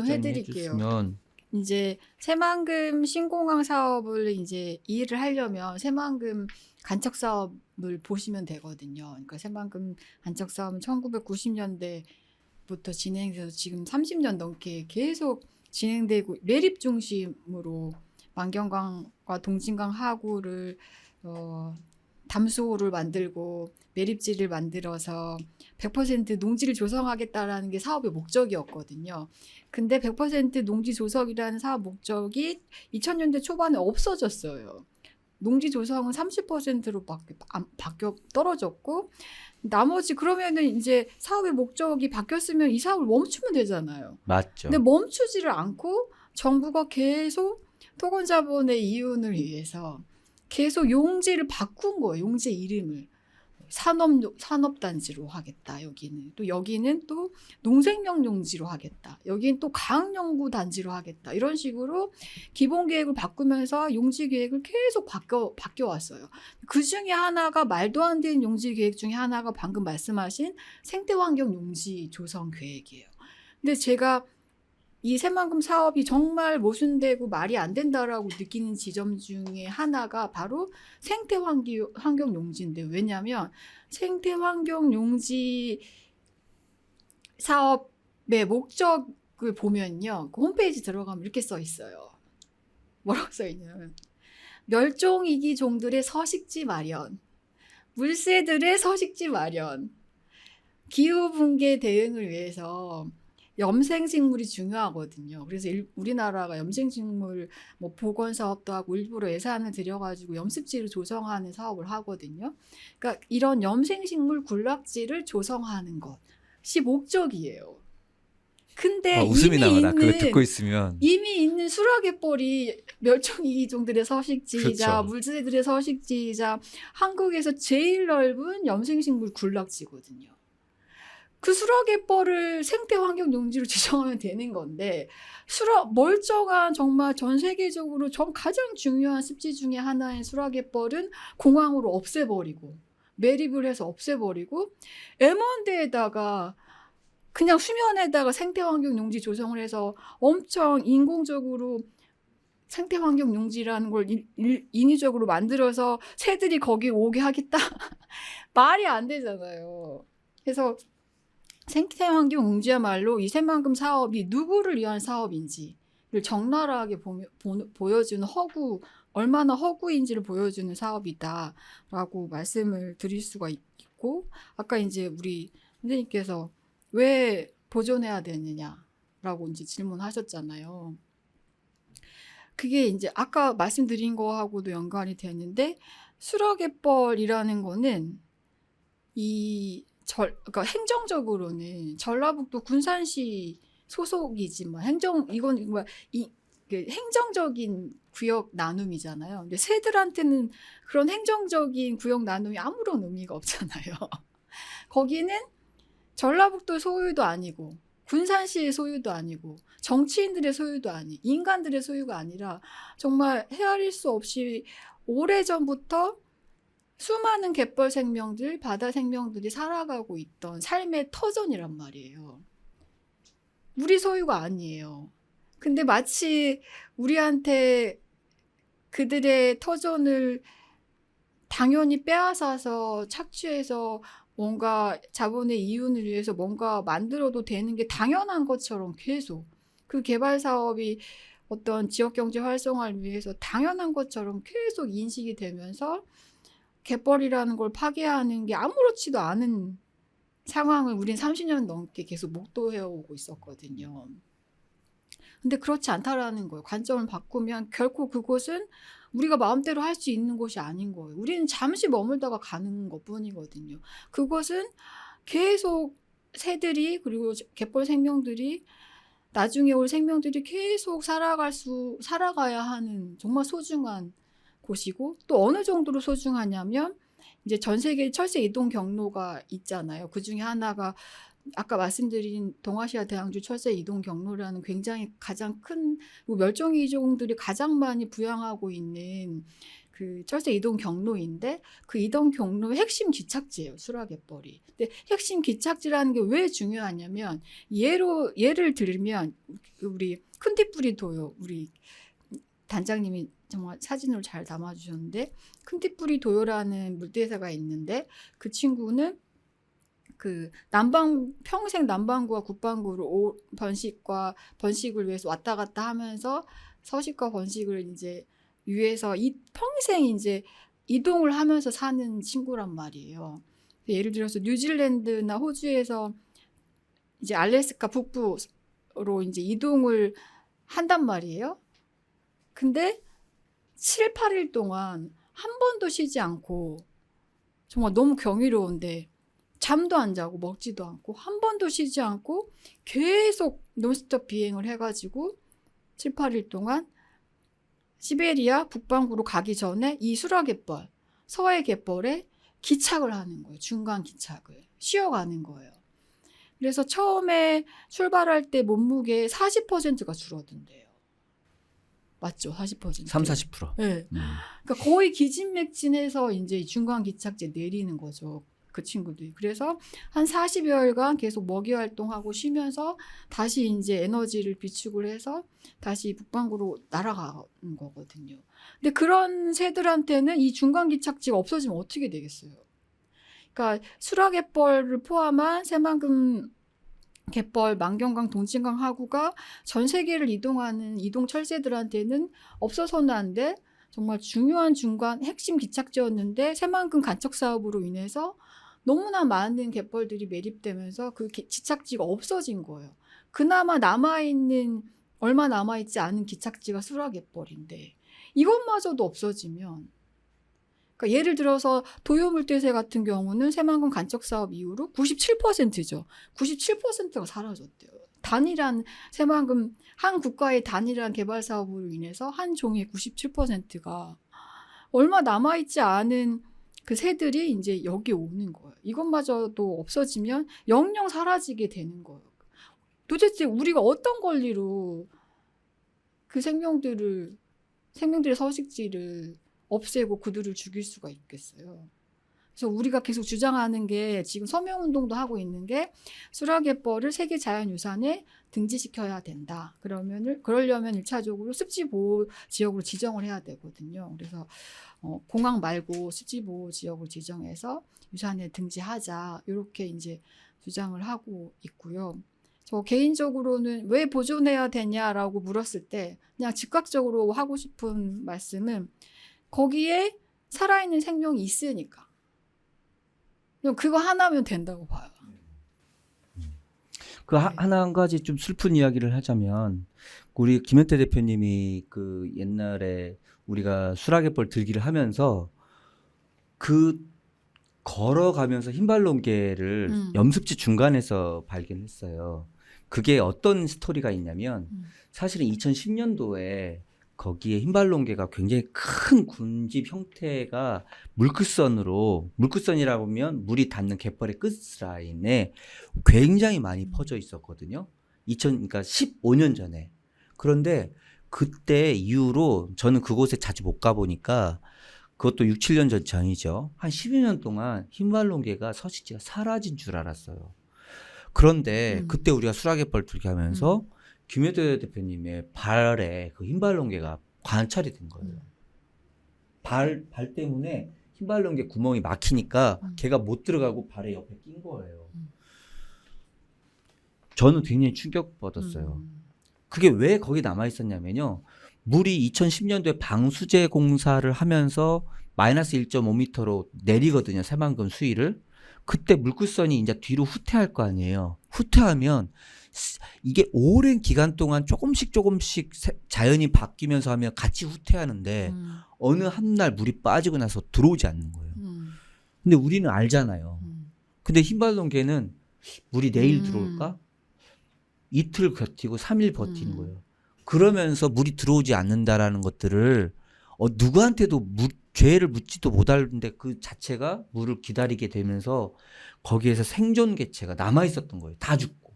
해드릴게요. 해주시면. 이제 새만금 신공항 사업을 이제 이해를 하려면 새만금 간척 사업을 보시면 되거든요. 그러니까 새만금 간척 사업은 1990년대부터 진행돼서 지금 30년 넘게 계속 진행되고, 매립 중심으로 만경강과 동진강 하구를 담수호를 만들고 매립지를 만들어서 100% 농지를 조성하겠다라는 게 사업의 목적이었거든요. 근데 100% 농지 조성이라는 사업 목적이 2000년대 초반에 없어졌어요. 농지 조성은 30%로 바뀌어 떨어졌고, 나머지 그러면은 이제 사업의 목적이 바뀌었으면 이 사업을 멈추면 되잖아요. 맞죠. 근데 멈추지를 않고 정부가 계속 토건자본의 이윤을 위해서 계속 용지를 바꾼 거예요. 용지 이름을 산업단지로 하겠다. 여기는 또 농생명 용지로 하겠다. 여기는 또 과학연구단지로 하겠다. 이런 식으로 기본 계획을 바꾸면서 용지 계획을 계속 바뀌어 왔어요. 그 중에 하나가 말도 안 되는 용지 계획 중에 하나가 방금 말씀하신 생태환경 용지 조성 계획이에요. 근데 제가 이 새만금 사업이 정말 모순되고 말이 안 된다라고 느끼는 지점 중에 하나가 바로 생태환경 용지인데, 왜냐하면 생태환경 용지 사업의 목적을 보면요, 그 홈페이지 들어가면 이렇게 써 있어요. 뭐라고 써 있냐면, 멸종위기 종들의 서식지 마련, 물새들의 서식지 마련, 기후붕괴 대응을 위해서 염생식물이 중요하거든요. 그래서 우리나라가 염생식물 복원 사업도 하고 일부러 예산을 들여가지고 염습지를 조성하는 사업을 하거든요. 그러니까 이런 염생식물 군락지를 조성하는 것이 목적이에요. 근데 웃음이 나와라. 그거 듣고 있으면. 이미 있는 수락외벌이 멸종위기종들의 서식지이자 그렇죠. 물새들의 서식지이자 한국에서 제일 넓은 염생식물 군락지거든요. 그 수락외벌을 생태환경 용지로 지정하면 되는 건데, 멀쩡한 정말 전 세계적으로 가장 중요한 습지 중에 하나인 수락외벌은 공항으로 없애버리고 매립을 해서 없애버리고 M1대에다가 그냥 수면에다가 생태환경 용지 조성을 해서 엄청 인공적으로 생태환경 용지라는 걸 인위적으로 만들어서 새들이 거기 오게 하겠다. 말이 안 되잖아요. 그래서 생태환경 웅지야말로 이 새만금 사업이 누구를 위한 사업인지를 적나라하게 보여주는 얼마나 허구인지를 보여주는 사업이다라고 말씀을 드릴 수가 있고, 아까 이제 우리 선생님께서 왜 보존해야 되느냐라고 이제 질문하셨잖아요. 그게 이제 아까 말씀드린 거하고도 연관이 되는데, 수락갯벌이라는 거는 그러니까 행정적으로는 전라북도 군산시 소속이지만 이건 뭐 행정적인 구역 나눔이잖아요. 근데 새들한테는 그런 행정적인 구역 나눔이 아무런 의미가 없잖아요. 거기는 전라북도 소유도 아니고 군산시의 소유도 아니고 정치인들의 소유도 아니 인간들의 소유가 아니라 정말 헤아릴 수 없이 오래전부터 수많은 갯벌 생명들, 바다 생명들이 살아가고 있던 삶의 터전이란 말이에요. 우리 소유가 아니에요. 근데 마치 우리한테 그들의 터전을 당연히 빼앗아서 착취해서 뭔가 자본의 이윤을 위해서 뭔가 만들어도 되는 게 당연한 것처럼 계속 그 개발 사업이 어떤 지역경제 활성화를 위해서 당연한 것처럼 계속 인식이 되면서 갯벌이라는 걸 파괴하는 게 아무렇지도 않은 상황을 우린 30년 넘게 계속 목도해오고 있었거든요. 근데 그렇지 않다라는 거예요. 관점을 바꾸면 결코 그곳은 우리가 마음대로 할 수 있는 곳이 아닌 거예요. 우리는 잠시 머물다가 가는 것뿐이거든요. 그것은 계속 새들이 그리고 갯벌 생명들이 나중에 올 생명들이 계속 살아가야 하는 정말 소중한 곳이고, 또 어느 정도로 소중하냐면 이제 전 세계 철새 이동 경로가 있잖아요. 그 중에 하나가 아까 말씀드린 동아시아 대양주 철새 이동 경로라는 굉장히 가장 큰 멸종위 종들이 가장 많이 부양하고 있는 그 철새 이동 경로인데, 그 이동 경로의 핵심 기착지예요, 수락갯벌이. 근데 핵심 기착지라는 게 왜 중요하냐면, 예를 들면 우리 큰티뿌리 도요, 우리 단장님이 정말 사진으로 잘 담아주셨는데, 큰티뿌리 도요라는 물대사가 있는데, 그 친구는 그 평생 남반구와 북반구로 번식을 위해서 왔다 갔다 하면서 서식과 번식을 이제 위해서 평생 이제 이동을 하면서 사는 친구란 말이에요. 예를 들어서 뉴질랜드나 호주에서 이제 알래스카 북부로 이제 이동을 한단 말이에요. 근데 7, 8일 동안 한 번도 쉬지 않고, 정말 너무 경이로운데 잠도 안 자고 먹지도 않고 한 번도 쉬지 않고 계속 논스톱 비행을 해가지고 7, 8일 동안 시베리아 북반구로 가기 전에 이 수락갯벌, 서해 갯벌에 기착을 하는 거예요. 중간 기착을 쉬어가는 거예요. 그래서 처음에 출발할 때 몸무게의 40%가 줄어든대요. 맞죠? 40%. 30-40%. 네. 그러니까 거의 기진맥진해서 이제 중간 기착제 내리는 거죠. 그 친구들이. 그래서 한 40여일간 계속 먹이 활동하고 쉬면서 다시 이제 에너지를 비축을 해서 다시 북반구로 날아가는 거거든요. 근데 그런 새들한테는 이 중간 기착지가 없어지면 어떻게 되겠어요? 그러니까 수락갯벌을 포함한 새만금 갯벌, 만경강, 동진강 하구가 전 세계를 이동하는 이동 철새들한테는 없어서는 안 돼 정말 중요한 중간 핵심 기착지였는데, 새만금 간척 사업으로 인해서 너무나 많은 갯벌들이 매립되면서 그 기착지가 없어진 거예요. 그나마 얼마 남아있지 않은 기착지가 수락갯벌인데 이것마저도 없어지면, 그러니까 예를 들어서 도요물대새 같은 경우는 새만금 간척 사업 이후로 97%죠. 97%가 사라졌대요. 새만금 한 국가의 단일한 개발 사업으로 인해서 한 종의 97%가 얼마 남아있지 않은 그 새들이 이제 여기 오는 거예요. 이것마저도 없어지면 영영 사라지게 되는 거예요. 도대체 우리가 어떤 권리로 그 생명들의 서식지를 없애고 그들을 죽일 수가 있겠어요. 그래서 우리가 계속 주장하는 게, 지금 서명운동도 하고 있는 게, 수락갯벌을 세계 자연유산에 등재시켜야 된다. 그러려면 1차적으로 습지보호 지역으로 지정을 해야 되거든요. 그래서 공항 말고 습지보호 지역을 지정해서 유산에 등재하자, 이렇게 이제 주장을 하고 있고요. 저 개인적으로는 왜 보존해야 되냐라고 물었을 때 그냥 즉각적으로 하고 싶은 말씀은 거기에 살아있는 생명이 있으니까. 그냥 그거 하나면 된다고 봐요. 그 하나 한 가지 좀 슬픈 이야기를 하자면 우리 김현태 대표님이 그 옛날에 우리가 수락의벌 들기를 하면서 그 걸어가면서 흰발롱개를 염습지 중간에서 발견했어요. 그게 어떤 스토리가 있냐면 사실은 2010년도에 거기에 흰발롱개가 굉장히 큰 군집 형태가 물끝선이라고 하면 물이 닿는 갯벌의 끝라인에 굉장히 많이 퍼져 있었거든요. 그러니까 15년 전에. 그런데 그때 이후로 저는 그곳에 자주 못 가보니까 그것도 6, 7년 전이죠. 한 10여 년 동안 흰발롱개가 서식지가 사라진 줄 알았어요. 그런데 그때 우리가 수락의벌 들기 하면서 김효대 대표님의 발에 그 흰발롱개가 관찰이 된 거예요. 발 때문에 흰발롱개 구멍이 막히니까 걔가 못 들어가고 발에 옆에 낀 거예요. 저는 굉장히 충격받았어요. 그게 왜 거기 남아 있었냐면요. 물이 2010년도에 방수제 공사를 하면서 마이너스 1.5m로 내리거든요. 새만금 수위를. 그때 물끝선이 이제 뒤로 후퇴할 거 아니에요. 후퇴하면 이게 오랜 기간 동안 조금씩 자연이 바뀌면서 하면 같이 후퇴하는데 어느 한 날 물이 빠지고 나서 들어오지 않는 거예요. 근데 우리는 알잖아요. 근데 흰발롱개는 물이 내일 들어올까? 이틀 버티고 3일 버티는 거예요. 그러면서 물이 들어오지 않는다라는 것들을 누구한테도 죄를 묻지도 못하는데 그 자체가 물을 기다리게 되면서 거기에서 생존 개체가 남아 있었던 거예요. 다 죽고.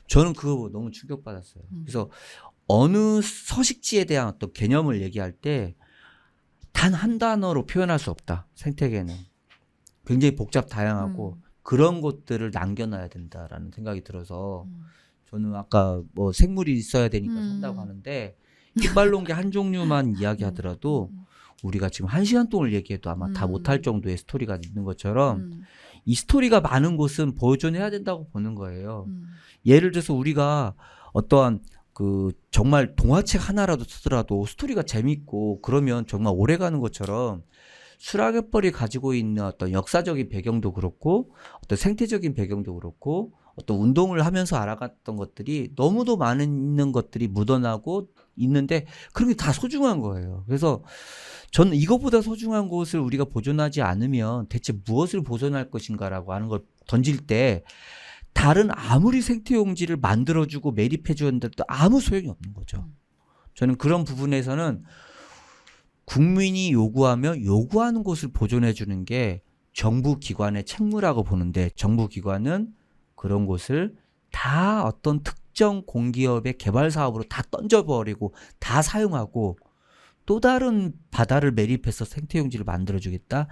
저는 그거 너무 충격받았어요. 그래서 어느 서식지에 대한 어떤 개념을 얘기할 때 단 한 단어로 표현할 수 없다. 생태계는 굉장히 복잡 다양하고 그런 것들을 남겨놔야 된다라는 생각이 들어서 저는 아까 뭐 생물이 있어야 되니까 산다고 하는데 흰발롱개 한 종류만 이야기하더라도 우리가 지금 1시간 동안 얘기해도 아마 다 못할 정도의 스토리가 있는 것처럼 이 스토리가 많은 곳은 보존해야 된다고 보는 거예요. 예를 들어서 우리가 어떠한 그 정말 동화책 하나라도 쓰더라도 스토리가 재밌고 그러면 정말 오래 가는 것처럼 수락의벌이 가지고 있는 어떤 역사적인 배경도 그렇고 어떤 생태적인 배경도 그렇고 어떤 운동을 하면서 알아갔던 것들이 너무도 많은 것들이 묻어나고 있는데 그런 게 다 소중한 거예요. 그래서 저는 이것보다 소중한 곳을 우리가 보존하지 않으면 대체 무엇을 보존할 것인가라고 하는 걸 던질 때 다른 아무리 생태용지를 만들어주고 매립해주는데도 아무 소용이 없는 거죠. 저는 그런 부분에서는 국민이 요구하는 곳을 보존해주는 게 정부 기관의 책무라고 보는데 정부 기관은 그런 곳을 다 어떤 특정 공기업의 개발 사업으로 다 던져버리고 다 사용하고 또 다른 바다를 매립해서 생태용지를 만들어주겠다.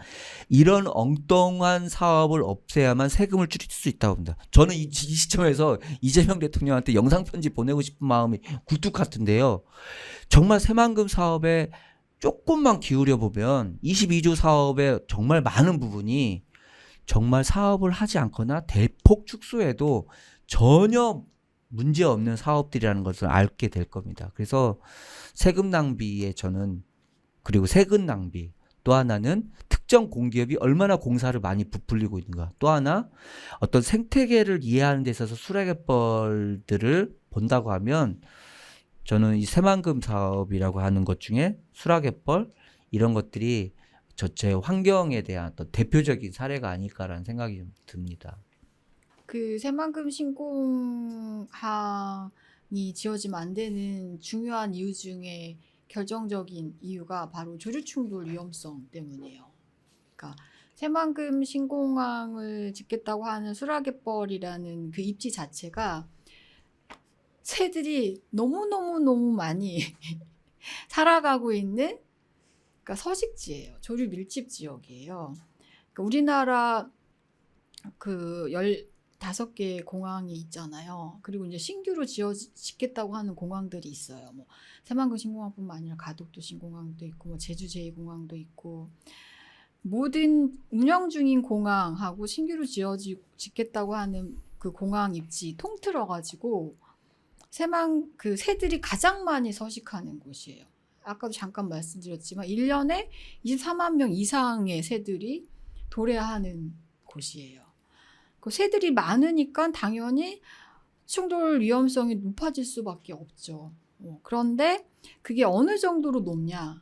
이런 엉뚱한 사업을 없애야만 세금을 줄일 수 있다고 봅니다. 저는 이 시점에서 이재명 대통령한테 영상편지 보내고 싶은 마음이 굴뚝 같은데요. 정말 새만금 사업에 조금만 기울여 보면 22조 사업의 정말 많은 부분이 정말 사업을 하지 않거나 대폭 축소해도 전혀 문제없는 사업들이라는 것을 알게 될 겁니다. 그래서 세금 낭비에 저는 그리고 세금 낭비 또 하나는 특정 공기업이 얼마나 공사를 많이 부풀리고 있는가 또 하나 어떤 생태계를 이해하는 데 있어서 수락의벌들을 본다고 하면 저는 이 새만금 사업이라고 하는 것 중에 수락의벌 이런 것들이 전체 환경에 대한 어떤 대표적인 사례가 아닐까라는 생각이 좀 듭니다. 그 새만금 신공항이 지어지면 안 되는 중요한 이유 중에 결정적인 이유가 바로 조류충돌 위험성 때문이에요. 그러니까 새만금 신공항을 짓겠다고 하는 수락의벌이라는 그 입지 자체가 새들이 너무 많이 살아가고 있는 그러니까 서식지예요. 조류 밀집 지역이에요. 그러니까 우리나라 그 15개 공항이 있잖아요. 그리고 이제 신규로 짓겠다고 하는 공항들이 있어요. 뭐 새만금 신공항뿐만 아니라 가덕도 신공항도 있고 뭐 제주 제2공항도 있고 모든 운영 중인 공항하고 신규로 짓겠다고 하는 그 공항 입지 통틀어가지고 그 새들이 가장 많이 서식하는 곳이에요. 아까도 잠깐 말씀드렸지만 1년에 24만 명 이상의 새들이 도래하는 곳이에요. 그 새들이 많으니까 당연히 충돌 위험성이 높아질 수밖에 없죠. 그런데 그게 어느 정도로 높냐?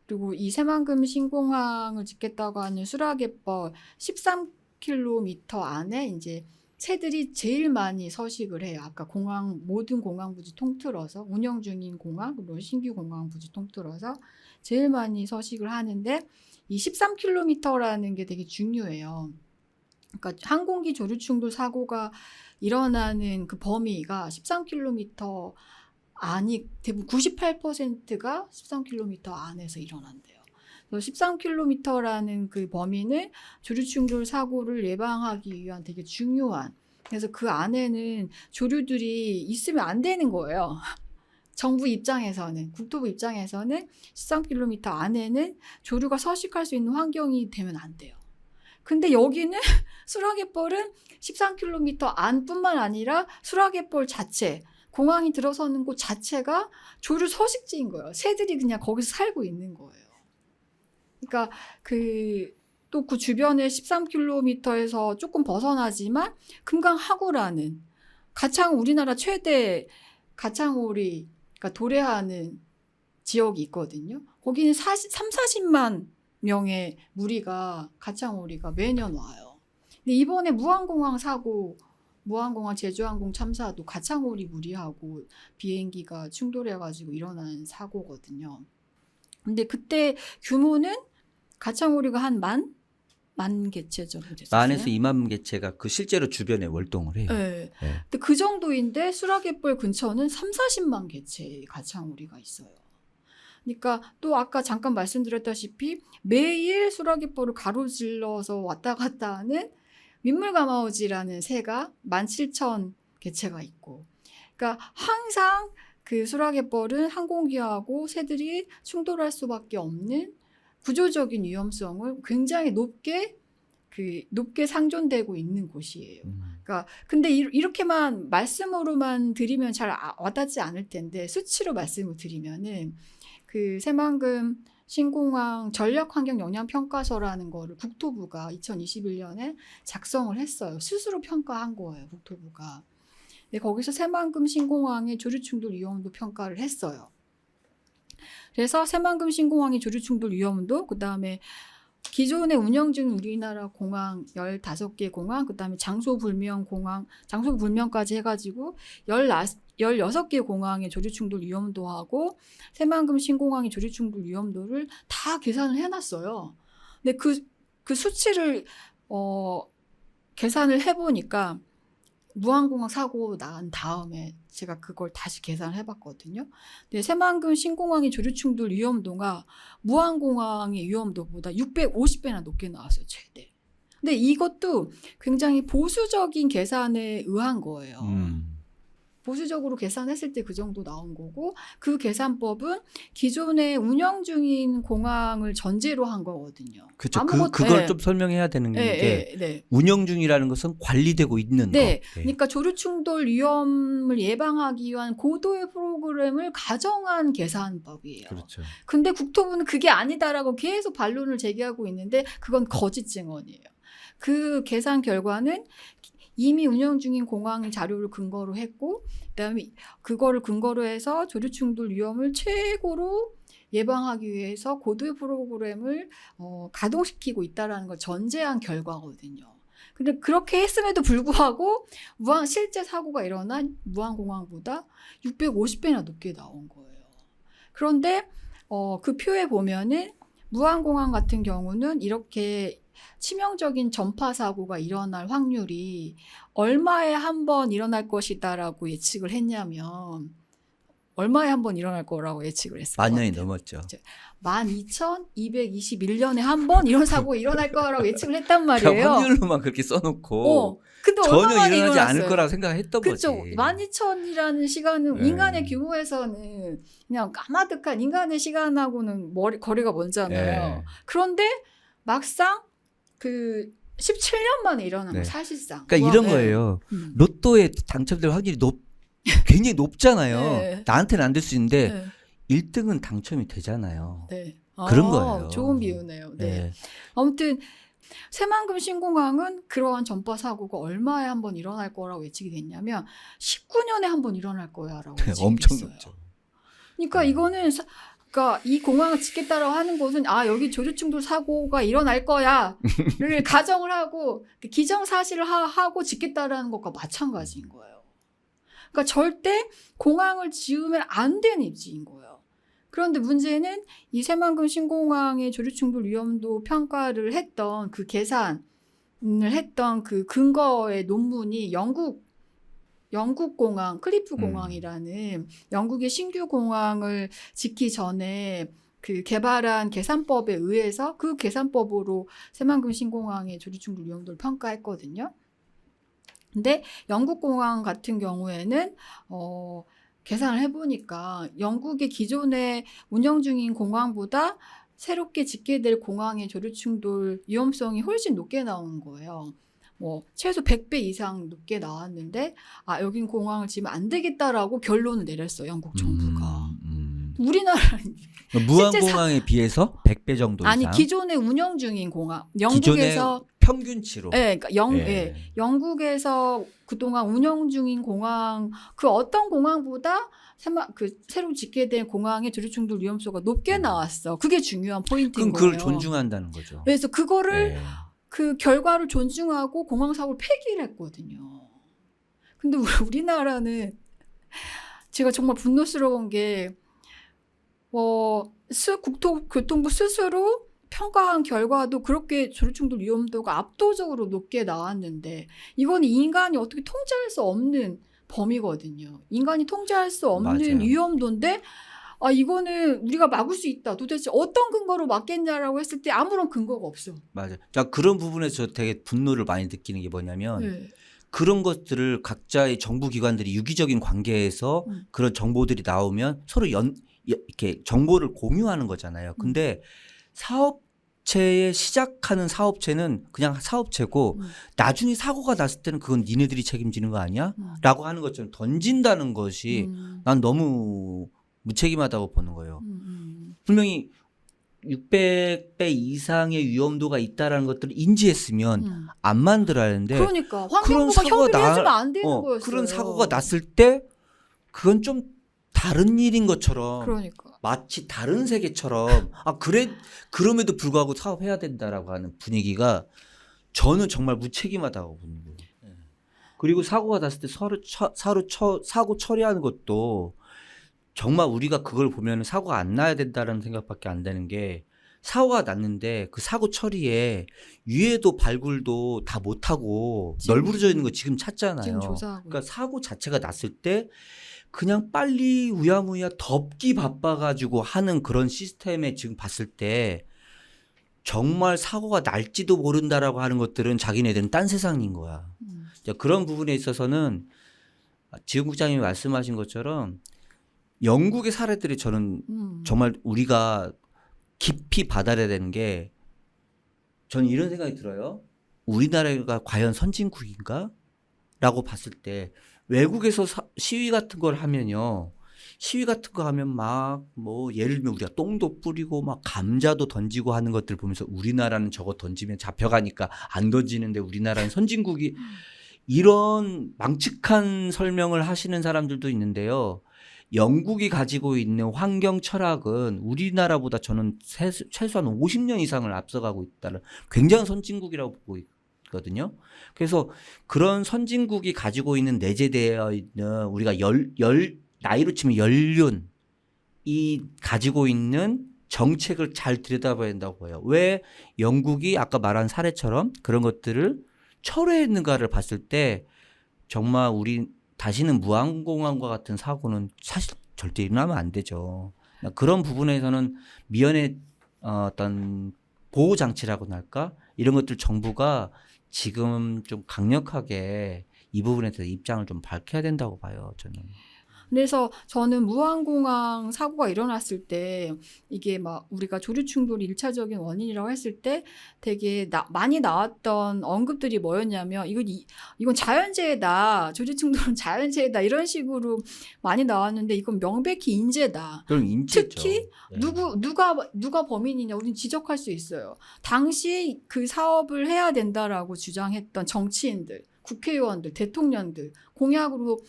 그리고 이 새만금 신공항을 짓겠다고 하는 수락예법 13km 안에 이제 새들이 제일 많이 서식을 해요. 아까 모든 공항 부지 통틀어서 운영 중인 공항 그리고 신규 공항 부지 통틀어서 제일 많이 서식을 하는데 이 13km라는 게 되게 중요해요. 그러니까 항공기 조류 충돌 사고가 일어나는 그 범위가 13km 안이 대부분 98%가 13km 안에서 일어난대요. 그래서 13km라는 그 범위는 조류 충돌 사고를 예방하기 위한 되게 중요한. 그래서 그 안에는 조류들이 있으면 안 되는 거예요. 정부 입장에서는, 국토부 입장에서는 13km 안에는 조류가 서식할 수 있는 환경이 되면 안 돼요. 근데 여기는 수락예벌은 13km 안뿐만 아니라 수락예벌 자체, 공항이 들어서는 곳 자체가 조류 서식지인 거예요. 새들이 그냥 거기서 살고 있는 거예요. 그러니까 또 그 주변에 13km에서 조금 벗어나지만 금강하구라는 우리나라 최대 가창오리 그러니까 도래하는 지역이 있거든요. 거기는 40만 명의 무리가 가창오리가 매년 와요. 근데 이번에 무안공항 제주항공 참사도 가창오리 무리하고 비행기가 충돌해가지고 일어난 사고거든요. 근데 그때 규모는 가창오리가 한 만 개체 정도 됐어요. 10,000에서 20,000 개체가 그 실제로 주변에 월동을 해요. 네. 근데 그 정도인데 수락예벌 근처는 30-40만 개체의 가창오리가 있어요. 그러니까 또 아까 잠깐 말씀드렸다시피 매일 수락예벌을 가로질러서 왔다 갔다 하는 민물가마오지라는 새가 17,000 개체가 있고, 그러니까 항상 그 수락예벌은 항공기하고 새들이 충돌할 수밖에 없는 구조적인 위험성을 굉장히 높게 상존되고 있는 곳이에요. 그러니까 근데 이렇게만 말씀으로만 드리면 잘 와닿지 않을 텐데 수치로 말씀을 드리면은 그 새만금 신공항 전략환경영향평가서라는 거를 국토부가 2021년에 작성을 했어요. 스스로 평가한 거예요, 국토부가. 근데 거기서 새만금 신공항의 조류충돌 위험도 평가를 했어요. 그래서 새만금 신공항의 조류충돌 위험도, 그 다음에 기존에 운영 중인 우리나라 공항 15개 공항, 그 다음에 장소불명 공항, 장소불명까지 해가지고 16개 공항의 조류충돌 위험도하고 새만금 신공항의 조류충돌 위험도를 다 계산을 해놨어요. 근데 그 수치를 계산을 해보니까 무안공항 사고 난 다음에 제가 그걸 다시 계산을 해봤거든요. 근데 새만금 신공항의 조류충돌 위험도가 무안공항의 위험도보다 650배나 높게 나왔어요, 최대. 근데 이것도 굉장히 보수적인 계산에 의한 거예요. 보수적으로 계산했을 때 그 정도 나온 거고, 그 계산법은 기존에 운영 중인 공항을 전제로 한 거거든요. 그렇죠. 그걸 좀 설명해야 되는 게 운영 중이라는 것은 관리되고 있는 거. 그러니까 조류충돌 위험을 예방하기 위한 고도의 프로그램을 가정한 계산법이에요. 그렇죠. 근데 국토부는 그게 아니다라고 계속 반론을 제기하고 있는데 그건 거짓 증언이에요. 그 계산 결과는 이미 운영 중인 공항 자료를 근거로 했고, 그다음에 그거를 근거로 해서 조류충돌 위험을 최고로 예방하기 위해서 고도의 프로그램을 가동시키고 있다라는 걸 전제한 결과거든요. 근데 그렇게 했음에도 불구하고 실제 사고가 일어난 무안공항보다 650배나 높게 나온 거예요. 그런데 그 표에 보면은 무안공항 같은 경우는 이렇게 치명적인 전파 사고가 일어날 확률이 얼마에 한 번 일어날 것이다라고 예측을 했냐면 얼마에 한 번 일어날 거라고 예측을 했어요. 만 년이 넘었죠. 12,221년에 한 번 이런 사고가 일어날 거라고 예측을 했단 말이에요. 확률로만 그렇게 써놓고 근데 전혀 일어나지 일어났어요? 않을 거라고 생각했던 거지. 그렇죠. 12,000이라는 시간은 인간의 규모에서는 그냥 까마득한 인간의 시간하고는 거리가 멀잖아요. 그런데 막상 그 17년 만에 일어난 네. 거 사실상. 그러니까 이런 거예요. 로또에 당첨될 확률이 굉장히 높잖아요. 네. 나한테는 안 될 수 있는데 네. 1등은 당첨이 되잖아요. 네. 그런 거예요. 좋은 비유네요. 네. 네. 아무튼 새만금 신공항은 그러한 전파 사고가 얼마에 한 번 일어날 거라고 예측이 됐냐면 19년에 한 번 일어날 거야라고 예측이 엄청 됐어요. 높죠. 그러니까 이거는 그러니까 이 공항을 짓겠다라고 하는 것은 여기 조류충돌 사고가 일어날 거야를 가정을 하고 기정사실을 하고 짓겠다라는 것과 마찬가지인 거예요. 그러니까 절대 공항을 지으면 안 되는 입지인 거예요. 그런데 문제는 이 새만금 신공항의 조류충돌 위험도 평가를 했던 그 계산을 했던 그 근거의 논문이 영국 공항, 클리프 공항이라는 영국의 신규 공항을 짓기 전에 그 개발한 계산법에 의해서 그 계산법으로 새만금 신공항의 조류충돌 위험도를 평가했거든요. 근데 영국 공항 같은 경우에는 계산을 해보니까 영국의 기존에 운영 중인 공항보다 새롭게 짓게 될 공항의 조류충돌 위험성이 훨씬 높게 나오는 거예요. 최소 100배 이상 높게 나왔는데 여긴 공항을 지으면 안 되겠다라고 결론을 내렸어요. 영국 정부가. 우리나라는 무한공항에 비해서 100배 정도 이상? 아니 기존에 운영 중인 공항. 기존의 영국에서 평균치로. 네, 그러니까 영국에서 그동안 운영 중인 공항 그 어떤 공항보다 새로 짓게 된 공항의 조류충돌 위험도가 높게 나왔어. 그게 중요한 포인트인 그럼 거예요. 그걸 존중한다는 거죠. 그래서 그거를 네. 그 결과를 존중하고 공항 사고를 폐기를 했거든요. 근데 우리나라는 제가 정말 분노스러운 게 국토교통부 스스로 평가한 결과도 그렇게 조류충돌 위험도가 압도적으로 높게 나왔는데 이건 인간이 어떻게 통제할 수 없는 범위거든요. 인간이 통제할 수 없는 맞아요. 위험도인데 이거는 우리가 막을 수 있다. 도대체 어떤 근거로 막겠냐라고 했을 때 아무런 근거가 없어. 맞아요. 자, 그런 부분에서 되게 분노를 많이 느끼는 게 뭐냐면 네. 그런 것들을 각자의 정부 기관들이 유기적인 관계에서 그런 정보들이 나오면 서로 이렇게 정보를 공유하는 거잖아요. 근데 사업체에 시작하는 사업체는 그냥 사업체고 나중에 사고가 났을 때는 그건 니네들이 책임지는 거 아니야? 라고 하는 것처럼 던진다는 것이 난 너무 무책임하다고 보는 거예요. 분명히 600배 이상의 위험도가 있다라는 것들을 인지했으면 안 만들어야 하는데 그러니까 환경부가 협의를 해주면 안 되는 거였어요. 그런 사고가 났을 때 그건 좀 다른 일인 것처럼 그러니까. 마치 다른 세계처럼 그럼에도 불구하고 사업해야 된다라고 하는 분위기가 저는 정말 무책임하다고 보는 거예요. 그리고 사고가 났을 때 사고 처리하는 것도 정말 우리가 그걸 보면 사고가 안 나야 된다는 생각밖에 안 되는 게 사고가 났는데 그 사고 처리에 유해도 발굴도 다 못하고 널브러져 있는 거 지금 찾잖아요. 지금 조사하고. 그러니까 사고 자체가 났을 때 그냥 빨리 우야무야 덮기 바빠가지고 하는 그런 시스템에 지금 봤을 때 정말 사고가 날지도 모른다라고 하는 것들은 자기네들은 딴 세상인 거야. 그런 부분에 있어서는 지금 국장님이 말씀하신 것처럼 영국의 사례들이 저는 정말 우리가 깊이 받아야 되는 게 저는 이런 생각이 들어요. 우리나라가 과연 선진국인가? 라고 봤을 때 외국에서 시위 같은 걸 하면요. 시위 같은 거 하면 예를 들면 우리가 똥도 뿌리고 감자도 던지고 하는 것들 보면서 우리나라는 저거 던지면 잡혀가니까 안 던지는데 우리나라는 선진국이 이런 망측한 설명을 하시는 사람들도 있는데요. 영국이 가지고 있는 환경 철학은 우리나라보다 저는 최소한 50년 이상을 앞서가고 있다는 굉장한 선진국이라고 보고 있거든요. 그래서 그런 선진국이 가지고 있는 내재되어 있는 우리가 나이로 치면 연륜이 가지고 있는 정책을 잘 들여다봐야 된다고 봐요. 왜 영국이 아까 말한 사례처럼 그런 것들을 철회했는가를 봤을 때 정말 우리 다시는 무한공항과 같은 사고는 사실 절대 일어나면 안 되죠. 그런 부분에서는 미연의 어떤 보호 장치라고나 할까? 이런 것들 정부가 지금 좀 강력하게 이 부분에 대해서 입장을 좀 밝혀야 된다고 봐요, 저는. 그래서 저는 무한공항 사고가 일어났을 때 이게 막 우리가 조류충돌이 1차적인 원인이라고 했을 때 되게 많이 나왔던 언급들이 뭐였냐면 이건 자연재해다. 조류충돌은 자연재해다. 이런 식으로 많이 나왔는데 이건 명백히 인재다. 그럼 인재죠. 특히 네. 누가 범인이냐 우리는 지적할 수 있어요. 당시 그 사업을 해야 된다라고 주장했던 정치인들, 국회의원들, 대통령들 공약으로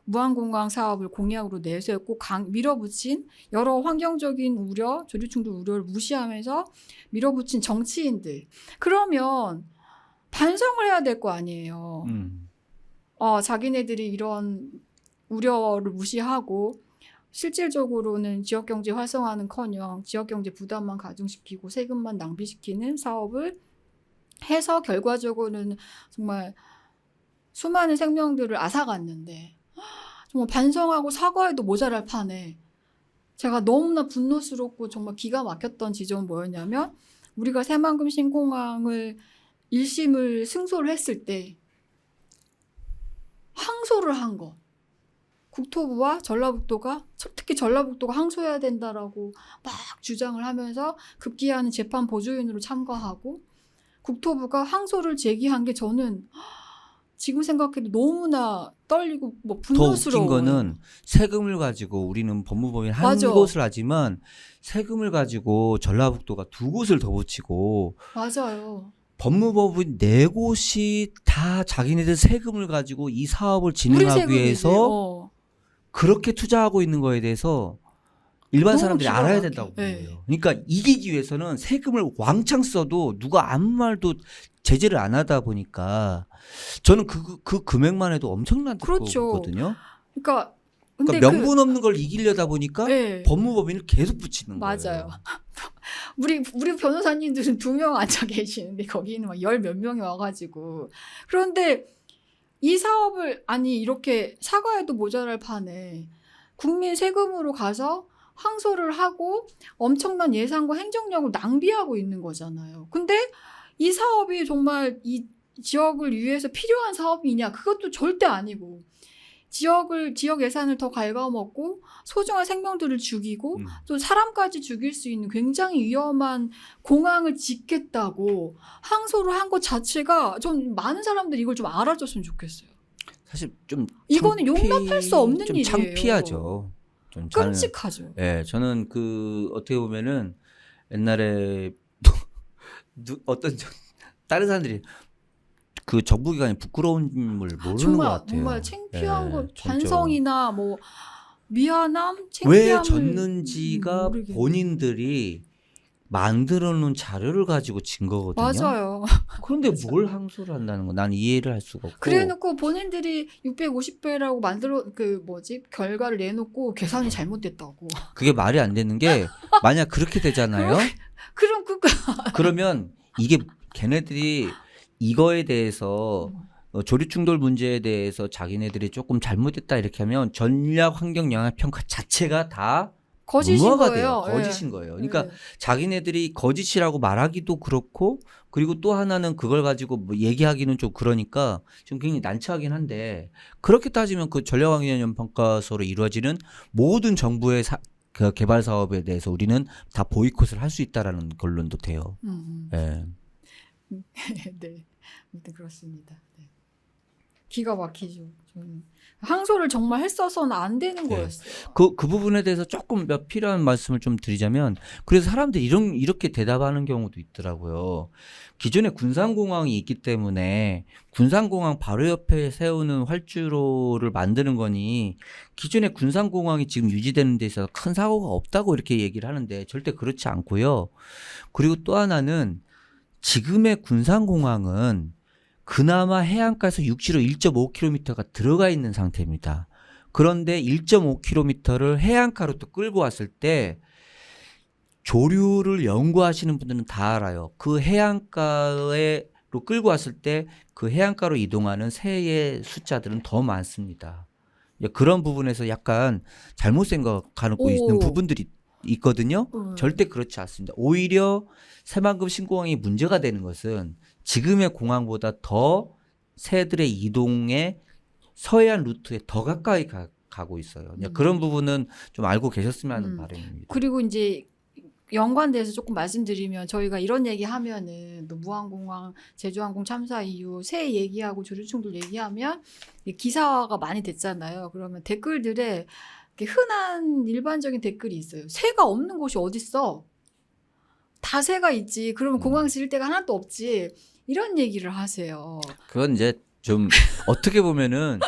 무한공항 사업을 공약으로 내세웠고 밀어붙인 여러 환경적인 우려, 조류충돌 우려를 무시하면서 밀어붙인 정치인들. 그러면 반성을 해야 될 거 아니에요. 자기네들이 이런 우려를 무시하고 실질적으로는 지역경제 활성화는커녕 지역경제 부담만 가중시키고 세금만 낭비시키는 사업을 해서 결과적으로는 정말 수많은 생명들을 앗아갔는데 정말 반성하고 사과해도 모자랄 판에 제가 너무나 분노스럽고 정말 기가 막혔던 지점은 뭐였냐면 우리가 새만금 신공항을 1심을 승소를 했을 때 항소를 한 것. 국토부와 전라북도가 특히 전라북도가 항소해야 된다라고 막 주장을 하면서 급기야는 재판 보조인으로 참가하고 국토부가 항소를 제기한 게 저는 지금 생각해도 너무나 떨리고 뭐 더 분노스러워요. 웃긴 거는 세금을 가지고 우리는 법무법인 한 맞아. 곳을 하지만 세금을 가지고 전라북도가 두 곳을 더 붙이고 맞아요. 법무법인 네 곳이 다 자기네들 세금을 가지고 이 사업을 우리 진행하기 세금이지. 위해서 그렇게 투자하고 있는 거에 대해서 일반 너무 사람들이 기가 알아야 막혀. 된다고 네. 보는 거예요. 그러니까 이기기 위해서는 세금을 왕창 써도 누가 아무 말도 제재를 안 하다 보니까 저는 그 금액만 해도 엄청난 그렇죠. 거거든요. 그러니까 그러니까 명분 없는 걸 이기려다 보니까 네. 법무법인을 계속 붙이는 맞아요. 거예요. 우리 변호사님들은 2명 앉아 계시는데 거기는 막 10몇 명이 와가지고 그런데 이 사업을 이렇게 사과해도 모자랄 판에 국민 세금으로 가서 항소를 하고 엄청난 예산과 행정력을 낭비하고 있는 거잖아요. 근데 이 사업이 정말 이 지역을 위해서 필요한 사업이냐? 그것도 절대 아니고 지역 예산을 더 갉아먹고 소중한 생명들을 죽이고 또 사람까지 죽일 수 있는 굉장히 위험한 공항을 짓겠다고 항소를 한 것 자체가 좀 많은 사람들이 이걸 좀 알아줬으면 좋겠어요. 사실 좀 이거는 용납할 수 없는 좀 일이에요. 창피하죠. 좀 끔찍하죠. 예, 저는 어떻게 보면은 옛날에 어떤 다른 사람들이 그 정부기관이 부끄러움을 모르는 것 같아요. 정말 창피한 거 진짜. 반성이나 뭐 미안함, 왜 창피함을 졌는지가 모르겠네. 본인들이 만들어 놓은 자료를 가지고 진 거거든요. 맞아요. 그런데 뭘 항소를 한다는 거 난 이해를 할 수가 없고. 그래놓고 본인들이 650배라고 만들어 결과를 내놓고 계산이 잘못됐다고. 그게 말이 안 되는 게 만약 그렇게 되잖아요. 그럼 그러면 이게 걔네들이 이거에 대해서 조류충돌 문제에 대해서 자기네들이 조금 잘못됐다 이렇게 하면 전략 환경 영향 평가 자체가 다 거짓인 무효가 거예요. 돼요. 거짓인 거예요. 그러니까 네. 자기네들이 거짓이라고 말하기도 그렇고 그리고 또 하나는 그걸 가지고 뭐 얘기하기는 좀 그러니까 좀 굉장히 난처하긴 한데 그렇게 따지면 그 전략 환경 영향 평가서로 이루어지는 모든 정부의 그 개발 사업에 대해서 우리는 다 보이콧을 할 수 있다라는 결론도 돼요. 예. 네, 아무튼 그렇습니다. 네. 기가 막히죠. 저는 항소를 정말 했어서는 안 되는 네. 거였어요. 그 부분에 대해서 조금 필요한 말씀을 좀 드리자면 그래서 사람들이 이렇게 대답하는 경우도 있더라고요. 기존에 군산공항이 있기 때문에 군산공항 바로 옆에 세우는 활주로를 만드는 거니 기존에 군산공항이 지금 유지되는 데 있어서 큰 사고가 없다고 이렇게 얘기를 하는데 절대 그렇지 않고요. 그리고 또 하나는 지금의 군산공항은 그나마 해안가에서 육지로 1.5km가 들어가 있는 상태입니다. 그런데 1.5km를 해안가로 또 끌고 왔을 때 조류를 연구하시는 분들은 다 알아요. 그 해안가로 끌고 왔을 때 그 해안가로 이동하는 새의 숫자들은 더 많습니다. 그런 부분에서 약간 잘못 생각하고 있는 부분들이 있거든요. 절대 그렇지 않습니다. 오히려 새만금 신공항이 문제가 되는 것은 지금의 공항보다 더 새들의 이동에 서해안 루트에 더 가까이 가고 있어요. 음. 그런 부분은 좀 알고 계셨으면 하는 음. 바람입니다. 그리고 이제 연관돼서 조금 말씀드리면 저희가 이런 얘기하면은 또 무항공항 제주항공 참사 이후 새 얘기하고 조류충돌 얘기하면 기사화가 많이 됐잖아요. 그러면 댓글들에 이렇게 흔한 일반적인 댓글이 있어요. 새가 없는 곳이 어딨어? 다 새가 있지. 그러면 공항 지을 데가 하나도 없지. 이런 얘기를 하세요. 그건 이제 좀 어떻게 보면은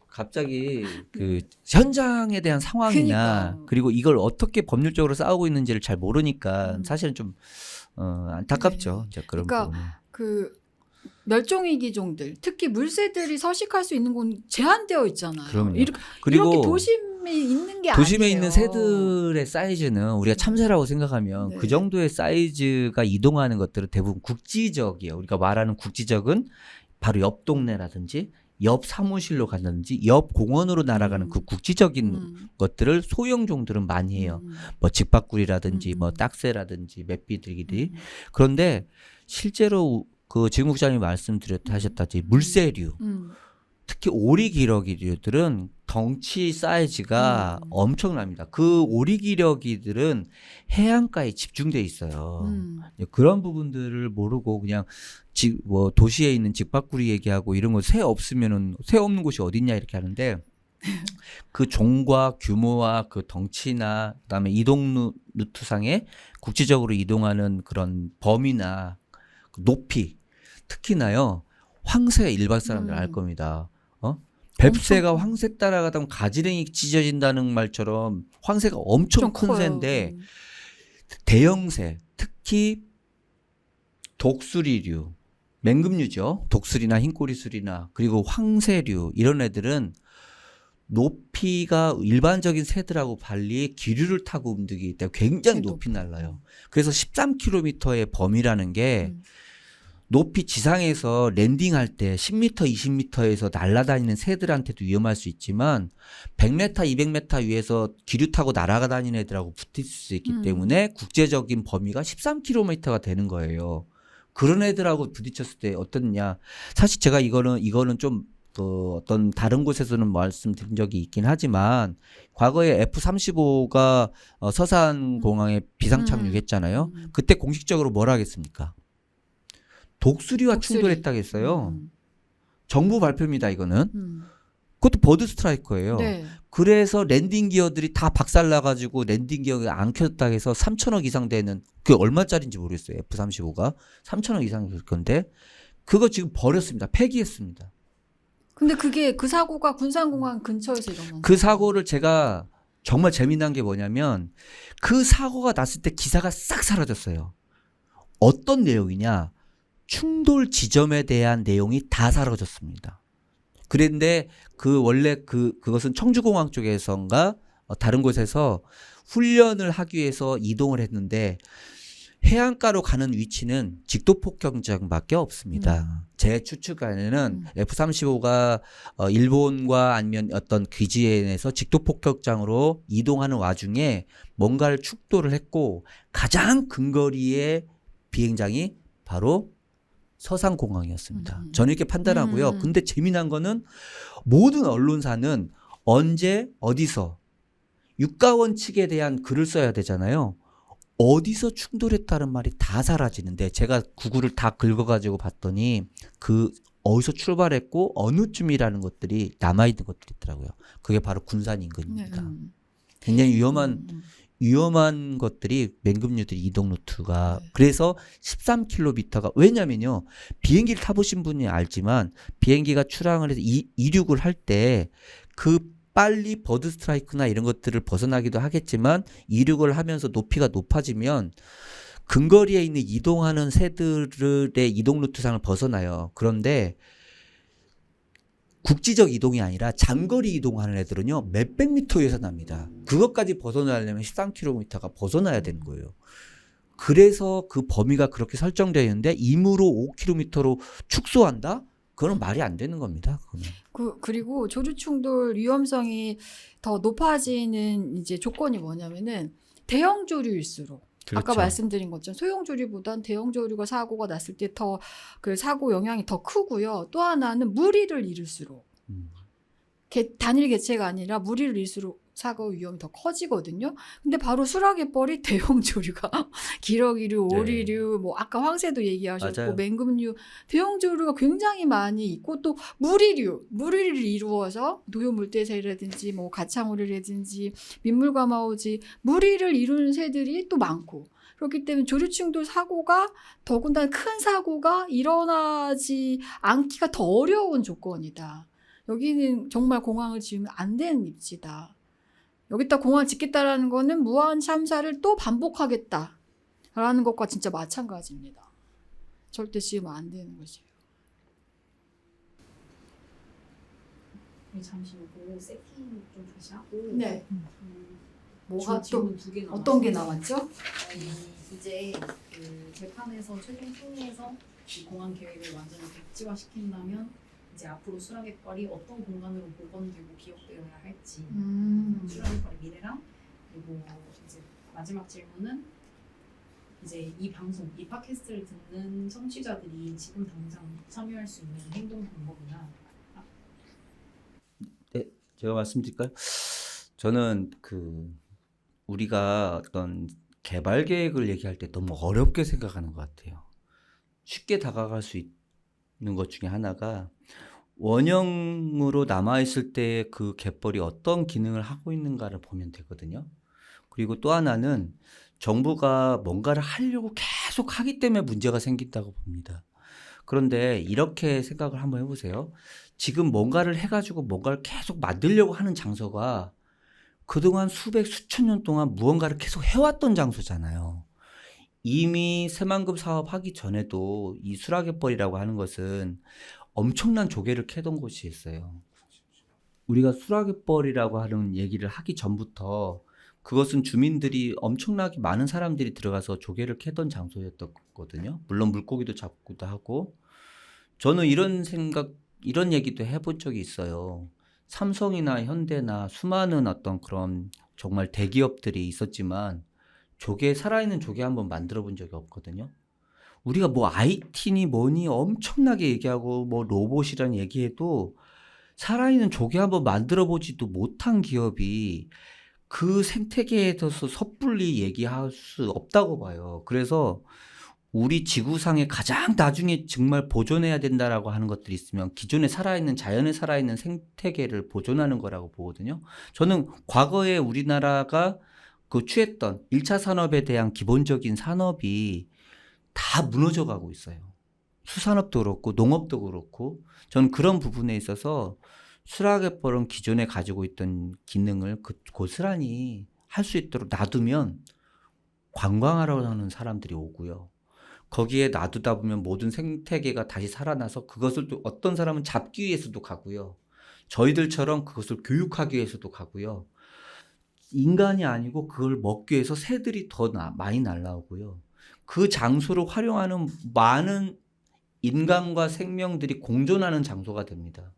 갑자기 그 현장에 대한 상황이나 그러니까. 그리고 이걸 어떻게 법률적으로 싸우고 있는지를 잘 모르니까 음. 사실은 좀 안타깝죠. 네. 이제 그런 그러니까 부분은. 그 멸종위기종들, 특히 물새들이 서식할 수 있는 곳 제한되어 있잖아요. 그럼요. 이렇게 그리고 도심에 있는 게 도심에 아니에요. 있는 새들의 사이즈는 우리가 참새라고 생각하면 네. 그 정도의 사이즈가 이동하는 것들은 대부분 국지적이에요. 우리가 말하는 국지적은 바로 옆 동네라든지 옆 사무실로 간다든지 옆 공원으로 날아가는 그 국지적인 것들을 소형종들은 많이 해요. 뭐 직박구리라든지 뭐 딱새라든지 맵비들끼리. 그런데 실제로 그 지금 국장님이 말씀하셨다지 물새류 특히 오리기러기들은 덩치 사이즈가 엄청납니다. 그 오리기러기들은 해안가에 집중돼 있어요. 그런 부분들을 모르고 그냥 뭐 도시에 있는 직박구리 얘기하고 이런 거 새 없으면은 새 없는 곳이 어딨냐 이렇게 하는데 그 종과 규모와 그 덩치나 그다음에 이동 루트상에 국지적으로 이동하는 그런 범위나 높이 특히나요 황새 일반 사람들 알 겁니다. 뱁새가 황새 따라가다 보면 가지랭이 찢어진다는 말처럼 황새가 엄청 큰 커요. 새인데 대형새 특히 독수리류 맹금류죠. 독수리나 흰꼬리수리나 그리고 황새류 이런 애들은 높이가 일반적인 새들하고 달리 기류를 타고 움직이기 때문에 굉장히 높이 날라요. 그래서 13km의 범위라는 게 높이 지상에서 랜딩할 때 10m, 20m에서 날아다니는 새들한테도 위험할 수 있지만 100m, 200m 위에서 기류 타고 날아다니는 애들하고 붙을 수 있기 때문에 국제적인 범위가 13km가 되는 거예요. 그런 애들하고 부딪혔을 때 어떻냐. 사실 제가 이거는 좀 어떤 다른 곳에서는 말씀드린 적이 있긴 하지만 과거에 F-35가 서산공항에 비상착륙했잖아요. 그때 공식적으로 뭐라 하겠습니까? 독수리와 충돌했다고 했어요. 정부 발표입니다, 이거는. 그것도 버드 스트라이커예요. 네. 그래서 그래서 랜딩 기어들이 다 박살나가지고 랜딩 기어가 안 켜졌다고 해서 3천억 이상 되는, 그게 얼마짜리인지 모르겠어요. F-35가. 3천억 이상 될 건데, 그거 지금 버렸습니다. 폐기했습니다. 근데 그게 그 사고가 군산공항 근처에서 일어난 그 사고를 제가 정말 재미난 게 뭐냐면, 그 사고가 났을 때 기사가 싹 사라졌어요. 어떤 내용이냐? 충돌 지점에 대한 내용이 다 사라졌습니다. 그런데 원래 그것은 청주공항 쪽에선가 다른 곳에서 훈련을 하기 위해서 이동을 했는데 해안가로 가는 위치는 직도폭격장밖에 없습니다. 제 추측에는 F-35가 일본과 아니면 어떤 기지에서 직도폭격장으로 이동하는 와중에 뭔가를 축도를 했고 가장 근거리의 비행장이 바로 서산공항이었습니다. 저는 이렇게 판단하고요. 근데 재미난 거는 모든 언론사는 언제 어디서 육가원 측에 대한 글을 써야 되잖아요. 어디서 충돌했다는 말이 다 사라지는데 제가 구글을 다 긁어가지고 봤더니 어디서 출발했고 어느 쯤이라는 것들이 남아있는 것들이 있더라고요. 그게 바로 군산 인근입니다. 굉장히 위험한 것들이 맹금류들이 이동 루트가. 그래서 13km가 왜냐면요. 비행기를 타보신 분이 알지만 비행기가 출항을 해서 이륙을 할 때 빨리 버드 스트라이크나 이런 것들을 벗어나기도 하겠지만 이륙을 하면서 높이가 높아지면 근거리에 있는 이동하는 새들의 이동 루트상을 벗어나요. 그런데 국지적 이동이 아니라 장거리 이동하는 애들은요 몇백 미터 위에서 납니다. 그것까지 벗어나려면 13km가 벗어나야 되는 거예요. 그래서 그 범위가 그렇게 설정되어 있는데 임으로 5km로 축소한다? 그건 말이 안 되는 겁니다. 그리고 조류충돌 위험성이 더 높아지는 이제 조건이 뭐냐면은 대형 조류일수록 그렇죠. 아까 말씀드린 것처럼 소형 조류보단 대형 조류가 사고가 났을 때 더 그 사고 영향이 더 크고요. 또 하나는 무리를 이룰수록 단일 개체가 아니라 무리를 일수록 사고 위험이 더 커지거든요. 근데 바로 수락의벌이 대형조류가 기러기류, 네. 오리류, 뭐 아까 황새도 얘기하셨고 맞아요. 맹금류, 대형조류가 굉장히 많이 있고 또 무리를 이루어서 노유물대새라든지 뭐 가창오리라든지 민물가마오지 무리를 이루는 새들이 또 많고 그렇기 때문에 조류충돌 사고가 더군다나 큰 사고가 일어나지 않기가 더 어려운 조건이다. 여기는 정말 공항을 지으면 안 되는 입지다. 여기다 공항을 짓겠다라는 거는 무한 참사를 또 반복하겠다라는 것과 진짜 마찬가지입니다. 절대 지으면 안 되는 것이에요. 잠시 요거 세팅 좀 다시 하고 네. 뭐가 지금 또 질문 2개 어떤 게 나왔죠? 이제 그 재판에서 최종 승리해서 이 공항 계획을 완전히 백지화시킨다면 이제 앞으로 수락의벌이 어떤 공간으로 복원되고 기억되어야 할지 수락의벌의 미래랑 그리고 이제 마지막 질문은 이제 이 방송, 이 팟캐스트를 듣는 청취자들이 지금 당장 참여할 수 있는 행동 방법이나 제가 말씀드릴까요? 저는 우리가 어떤 개발 계획을 얘기할 때 너무 어렵게 생각하는 것 같아요. 쉽게 다가갈 수 있는 것 중에 하나가 원형으로 남아있을 때 그 갯벌이 어떤 기능을 하고 있는가를 보면 되거든요. 그리고 또 하나는 정부가 뭔가를 하려고 계속 하기 때문에 문제가 생긴다고 봅니다. 그런데 이렇게 생각을 한번 해보세요. 지금 뭔가를 해가지고 뭔가를 계속 만들려고 하는 장소가 그동안 수천 년 동안 무언가를 계속 해왔던 장소잖아요. 이미 새만금 사업 하기 전에도 이 수락의벌이라고 하는 것은 엄청난 조개를 캐던 곳이었어요. 우리가 수락의벌이라고 하는 얘기를 하기 전부터 그것은 주민들이 엄청나게 많은 사람들이 들어가서 조개를 캐던 장소였거든요. 물론 물고기도 잡기도 하고. 저는 이런 얘기도 해본 적이 있어요. 삼성이나 현대나 수많은 어떤 그런 정말 대기업들이 있었지만 살아있는 조개 한번 만들어 본 적이 없거든요. 우리가 뭐 IT니 뭐니 엄청나게 얘기하고 뭐 로봇이란 얘기해도 살아있는 조개 한번 만들어 보지도 못한 기업이 그 생태계에 대해서 섣불리 얘기할 수 없다고 봐요. 그래서 우리 지구상에 가장 나중에 정말 보존해야 된다라고 하는 것들이 있으면 기존에 살아있는 자연에 살아있는 생태계를 보존하는 거라고 보거든요. 저는 과거에 우리나라가 취했던 1차 산업에 대한 기본적인 산업이 다 무너져 가고 있어요. 수산업도 그렇고 농업도 그렇고 저는 그런 부분에 있어서 수락의벌은 기존에 가지고 있던 기능을 고스란히 할 수 있도록 놔두면 관광하러 하는 사람들이 오고요. 거기에 놔두다 보면 모든 생태계가 다시 살아나서 그것을 또 어떤 사람은 잡기 위해서도 가고요. 저희들처럼 그것을 교육하기 위해서도 가고요. 인간이 아니고 그걸 먹기 위해서 새들이 더 많이 날라오고요. 그 장소를 활용하는 많은 인간과 생명들이 공존하는 장소가 됩니다.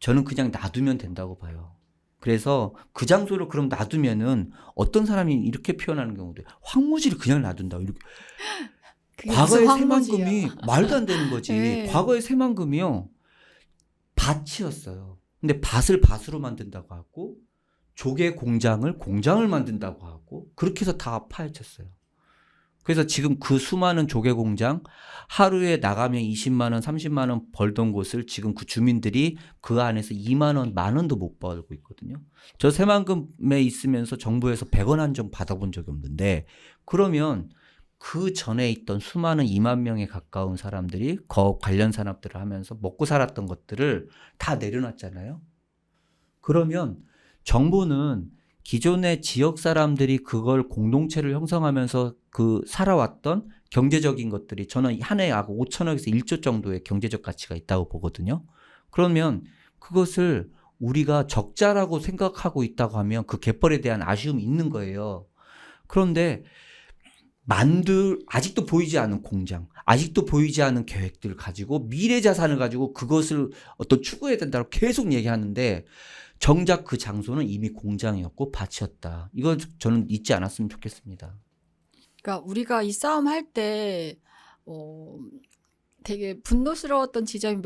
저는 그냥 놔두면 된다고 봐요. 그래서 그 장소를 그럼 놔두면은 어떤 사람이 이렇게 표현하는 경우도 황무지를 그냥 놔둔다. 이렇게. 과거의 새만금이 말도 안 되는 거지. 네. 과거의 새만금이요. 밭이었어요. 근데 밭을 밭으로 만든다고 하고 조개 공장을 만든다고 하고 그렇게 해서 다 파헤쳤어요. 그래서 지금 그 수많은 조개 공장 하루에 나가면 20만 원, 30만 원 벌던 곳을 지금 그 주민들이 그 안에서 2만 원, 만 원도 못 벌고 있거든요. 저 새만금에 있으면서 정부에서 100원 한 점 받아본 적이 없는데 그러면 그 전에 있던 수많은 2만 명에 가까운 사람들이 관련 산업들을 하면서 먹고 살았던 것들을 다 내려놨잖아요. 그러면 정부는 기존의 지역 사람들이 그걸 공동체를 형성하면서 살아왔던 경제적인 것들이 저는 한 해에 5천억에서 1조 정도의 경제적 가치가 있다고 보거든요. 그러면 그것을 우리가 적자라고 생각하고 있다고 하면 그 갯벌에 대한 아쉬움이 있는 거예요. 그런데 아직도 보이지 않은 공장, 아직도 보이지 않은 계획들을 가지고 미래 자산을 가지고 그것을 어떤 추구해야 된다고 계속 얘기하는데 정작 그 장소는 이미 공장이었고 밭이었다. 이거 저는 잊지 않았으면 좋겠습니다. 그러니까 우리가 이 싸움 할 때 되게 분노스러웠던 지점이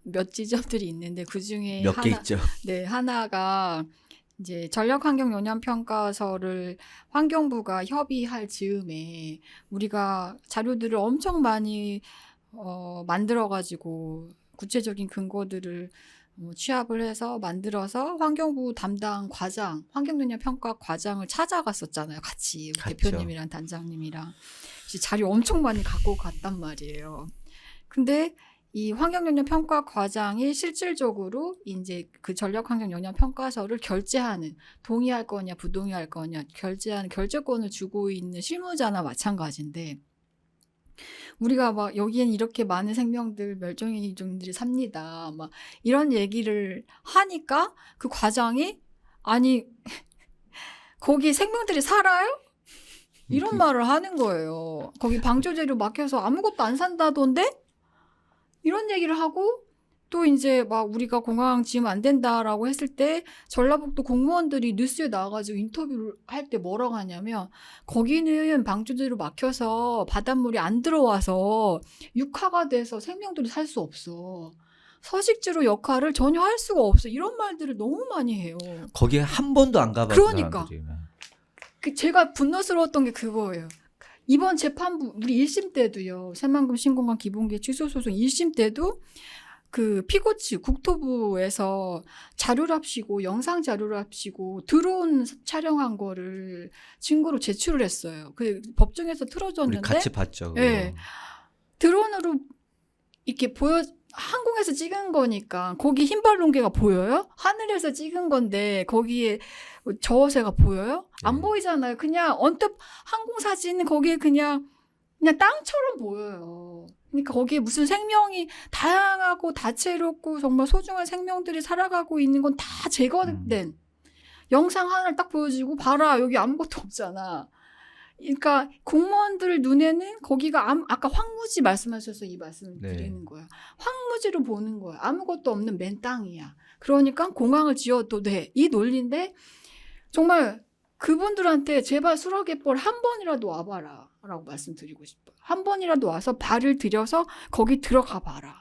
몇 지점들이 있는데 그 중에 몇 개 있죠. 네, 하나가 이제 전력환경영향평가서를 환경부가 협의할 즈음에 우리가 자료들을 엄청 많이 만들어가지고 구체적인 근거들을 취합을 해서 만들어서 환경부 담당 과장, 환경영향평가 과장을 찾아갔었잖아요. 같이 갔죠. 대표님이랑 단장님이랑 이제 자료 엄청 많이 갖고 갔단 말이에요. 근데 이 환경영향평가 과장이 실질적으로 이제 그 전력환경영향평가서를 결재하는, 동의할 거냐 부동의할 거냐 결재하는 결재권을 주고 있는 실무자나 마찬가지인데, 우리가 막 여기엔 이렇게 많은 생명들, 멸종위기종들이 삽니다, 막 이런 얘기를 하니까 그 과장이 아니 거기 생명들이 살아요? 이런 말을 하는 거예요. 거기 방조제로 막혀서 아무것도 안 산다던데? 이런 얘기를 하고, 또 이제 막 우리가 공항 지으면 안 된다라고 했을 때 전라북도 공무원들이 뉴스에 나와가지고 인터뷰를 할 때 뭐라고 하냐면, 거기는 방조제로 막혀서 바닷물이 안 들어와서 육하가 돼서 생명들이 살 수 없어. 서식지로 역할을 전혀 할 수가 없어. 이런 말들을 너무 많이 해요. 거기에 한 번도 안 가봤어요. 그러니까. 제가 분노스러웠던 게 그거예요. 이번 재판부 우리 1심 때도요. 새만금 신공항 기본계획 취소 소송 1심 때도 그 피고 측 국토부에서 자료를 합치고 영상 자료를 합치고 드론 촬영한 거를 증거로 제출을 했어요. 그 법정에서 틀어줬는데 우리 같이 봤죠. 네. 드론으로 이렇게 항공에서 찍은 거니까 거기 흰발롱개가 보여요? 하늘에서 찍은 건데 거기에 저어새가 보여요? 안 보이잖아요. 그냥 언뜻 항공 사진은 거기에 그냥 땅처럼 보여요. 그러니까 거기에 무슨 생명이 다양하고 다채롭고 정말 소중한 생명들이 살아가고 있는 건 다 제거된 영상 하나를 딱 보여주고, 봐라 여기 아무것도 없잖아. 그러니까 공무원들 눈에는 거기가 아까 황무지 말씀하셔서 이 말씀을 드리는 거예요. 황무지로 보는 거예요. 아무것도 없는 맨 땅이야. 그러니까 공항을 지어도 돼. 이 논리인데 정말 그분들한테 제발 수락의벌 한 번이라도 와봐라 라고 말씀드리고 싶어요. 한 번이라도 와서 발을 들여서 거기 들어가 봐라.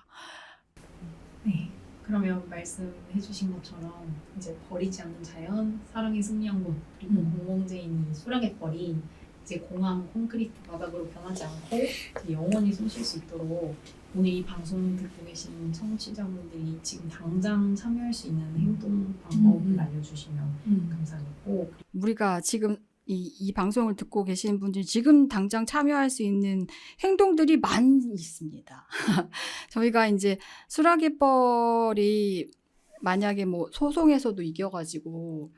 네. 그러면 말씀해 주신 것처럼 이제 버리지 않는 자연, 사랑의 승리한 곳, 그리고 공공재인 이 수락의벌이 이제 공항 콘크리트 바닥으로 변하지 않고 이제 영원히 숨 쉴 수 있도록 오늘 이 방송 듣고 계신 청취자분들이 지금 당장 참여할 수 있는 행동 방법을 알려주시면 감사하겠고, 우리가 지금 이 방송을 듣고 계시는 분들이 지금 당장 참여할 수 있는 행동들이 많이 있습니다. 저희가 이제 수락의벌이 만약에 뭐 소송에서도 이겨가지고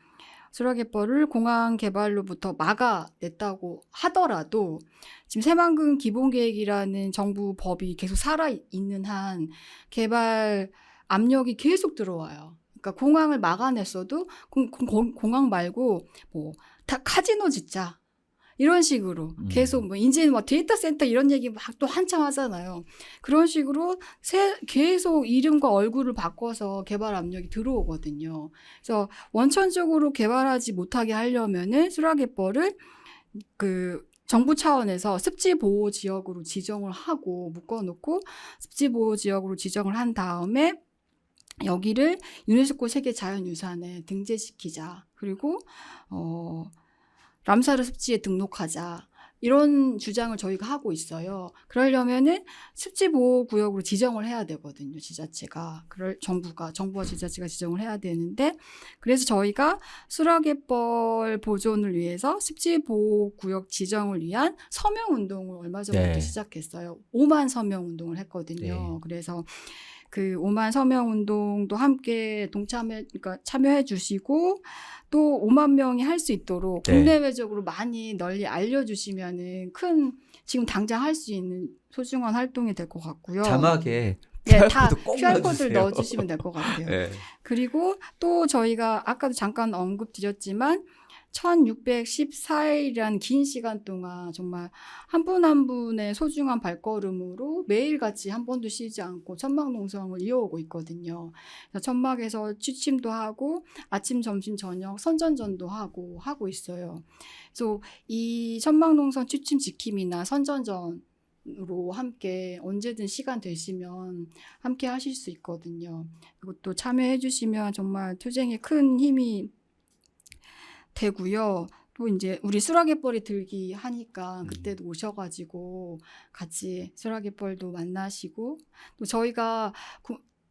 수락의벌을 공항 개발로부터 막아냈다고 하더라도 지금 새만금 기본계획이라는 정부 법이 계속 살아있는 한 개발 압력이 계속 들어와요. 그러니까 공항을 막아냈어도 공항 말고 뭐 다 카지노 짓자 이런 식으로 계속 뭐 이제 뭐 데이터 센터 이런 얘기 막 또 한참 하잖아요. 그런 식으로 계속 이름과 얼굴을 바꿔서 개발 압력이 들어오거든요. 그래서 원천적으로 개발하지 못하게 하려면은 수락의벌을 그 정부 차원에서 습지보호 지역으로 지정을 하고 묶어놓고 습지보호 지역으로 지정을 한 다음에 여기를 유네스코 세계 자연유산에 등재시키자. 그리고 람사르 습지에 등록하자. 이런 주장을 저희가 하고 있어요. 그러려면은 습지보호구역으로 지정을 해야 되거든요. 지자체가. 정부와 지자체가 지정을 해야 되는데, 그래서 저희가 수락의벌 보존을 위해서 습지보호구역 지정을 위한 서명운동을 얼마 전부터 시작했어요. 5만 서명운동을 했거든요. 그래서 그 5만 서명운동도 함께 그러니까 참여해 주시고 또 5만 명이 할 수 있도록 국내외적으로 많이 널리 알려주시면은 지금 당장 할 수 있는 소중한 활동이 될 것 같고요. 자막에 다 QR코드 꼭 QR코드를 넣어주시면 될 것 같아요. 그리고 또 저희가 아까도 잠깐 언급드렸지만 1614일이라는 긴 시간 동안 정말 한 분 한 분의 소중한 발걸음으로 매일같이 한 번도 쉬지 않고 천막농성을 이어오고 있거든요. 그래서 천막에서 취침도 하고 아침, 점심, 저녁 선전전도 하고 있어요. 그래서 이 천막농성 취침 지킴이나 선전전 로 함께 언제든 시간 되시면 함께 하실 수 있거든요. 그리고 또 참여해 주시면 정말 투쟁에 큰 힘이 되고요. 또 이제 우리 수라갯벌이 들기 하니까 그때도 오셔가지고 같이 수라갯벌도 만나시고, 또 저희가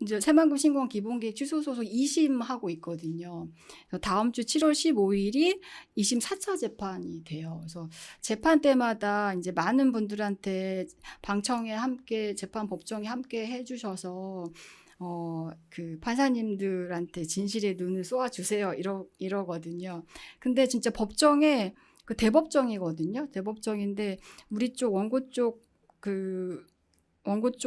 이제 새만금 신공 기본계획 취소 소송 2심 하고 있거든요. 그래서 다음 주 7월 15일이 2심 4차 재판이 돼요. 그래서 재판 때마다 이제 많은 분들한테 방청에 함께 재판 법정에 함께 해주셔서 그 판사님들한테 진실의 눈을 쏘아주세요 이러거든요. 근데 진짜 법정에 그 대법정이거든요. 대법정인데 우리 쪽 원고 쪽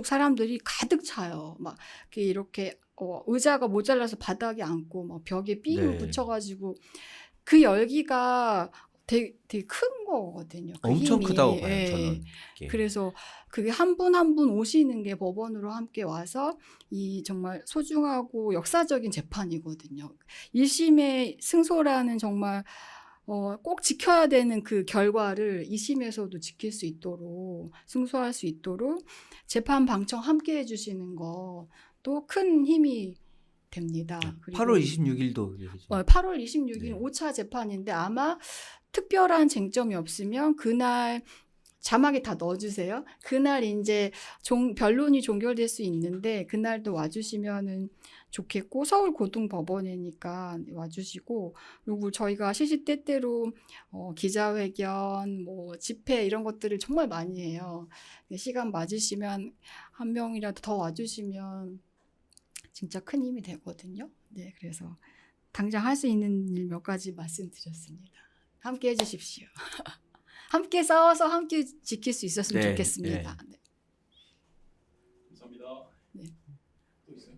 사람들이 가득 차요. 막 이렇게 의자가 모자라서 바닥에 앉고 막 벽에 삥을 네. 붙여가지고 그 열기가 되게 큰 거거든요. 그 엄청 힘이. 크다고 봐요. 예. 저는. 이게. 그래서 그게 한 분 한 분 오시는 게 법원으로 함께 와서 이 정말 소중하고 역사적인 재판이거든요. 1심의 승소라는 정말 꼭 지켜야 되는 그 결과를 2심에서도 지킬 수 있도록, 승소할 수 있도록 재판 방청 함께 해주시는 것도 큰 힘이 됩니다. 그리고 8월 26일도 8월 26일 네. 5차 재판인데 아마 특별한 쟁점이 없으면 그날 자막에 다 넣어주세요. 그날 이제 변론이 종결될 수 있는데 그날도 와주시면은 좋겠고, 서울 고등법원이니까 와주시고, 그리고 저희가 시시때때로 기자회견, 뭐 집회 이런 것들을 정말 많이 해요. 시간 맞으시면 한 명이라도 더 와주시면 진짜 큰 힘이 되거든요. 네, 그래서 당장 할 수 있는 일 몇 가지 말씀드렸습니다. 함께 해주십시오. 함께 싸워서 함께 지킬 수 있었으면 네, 좋겠습니다. 네. 감사합니다. 네. 또 있어요?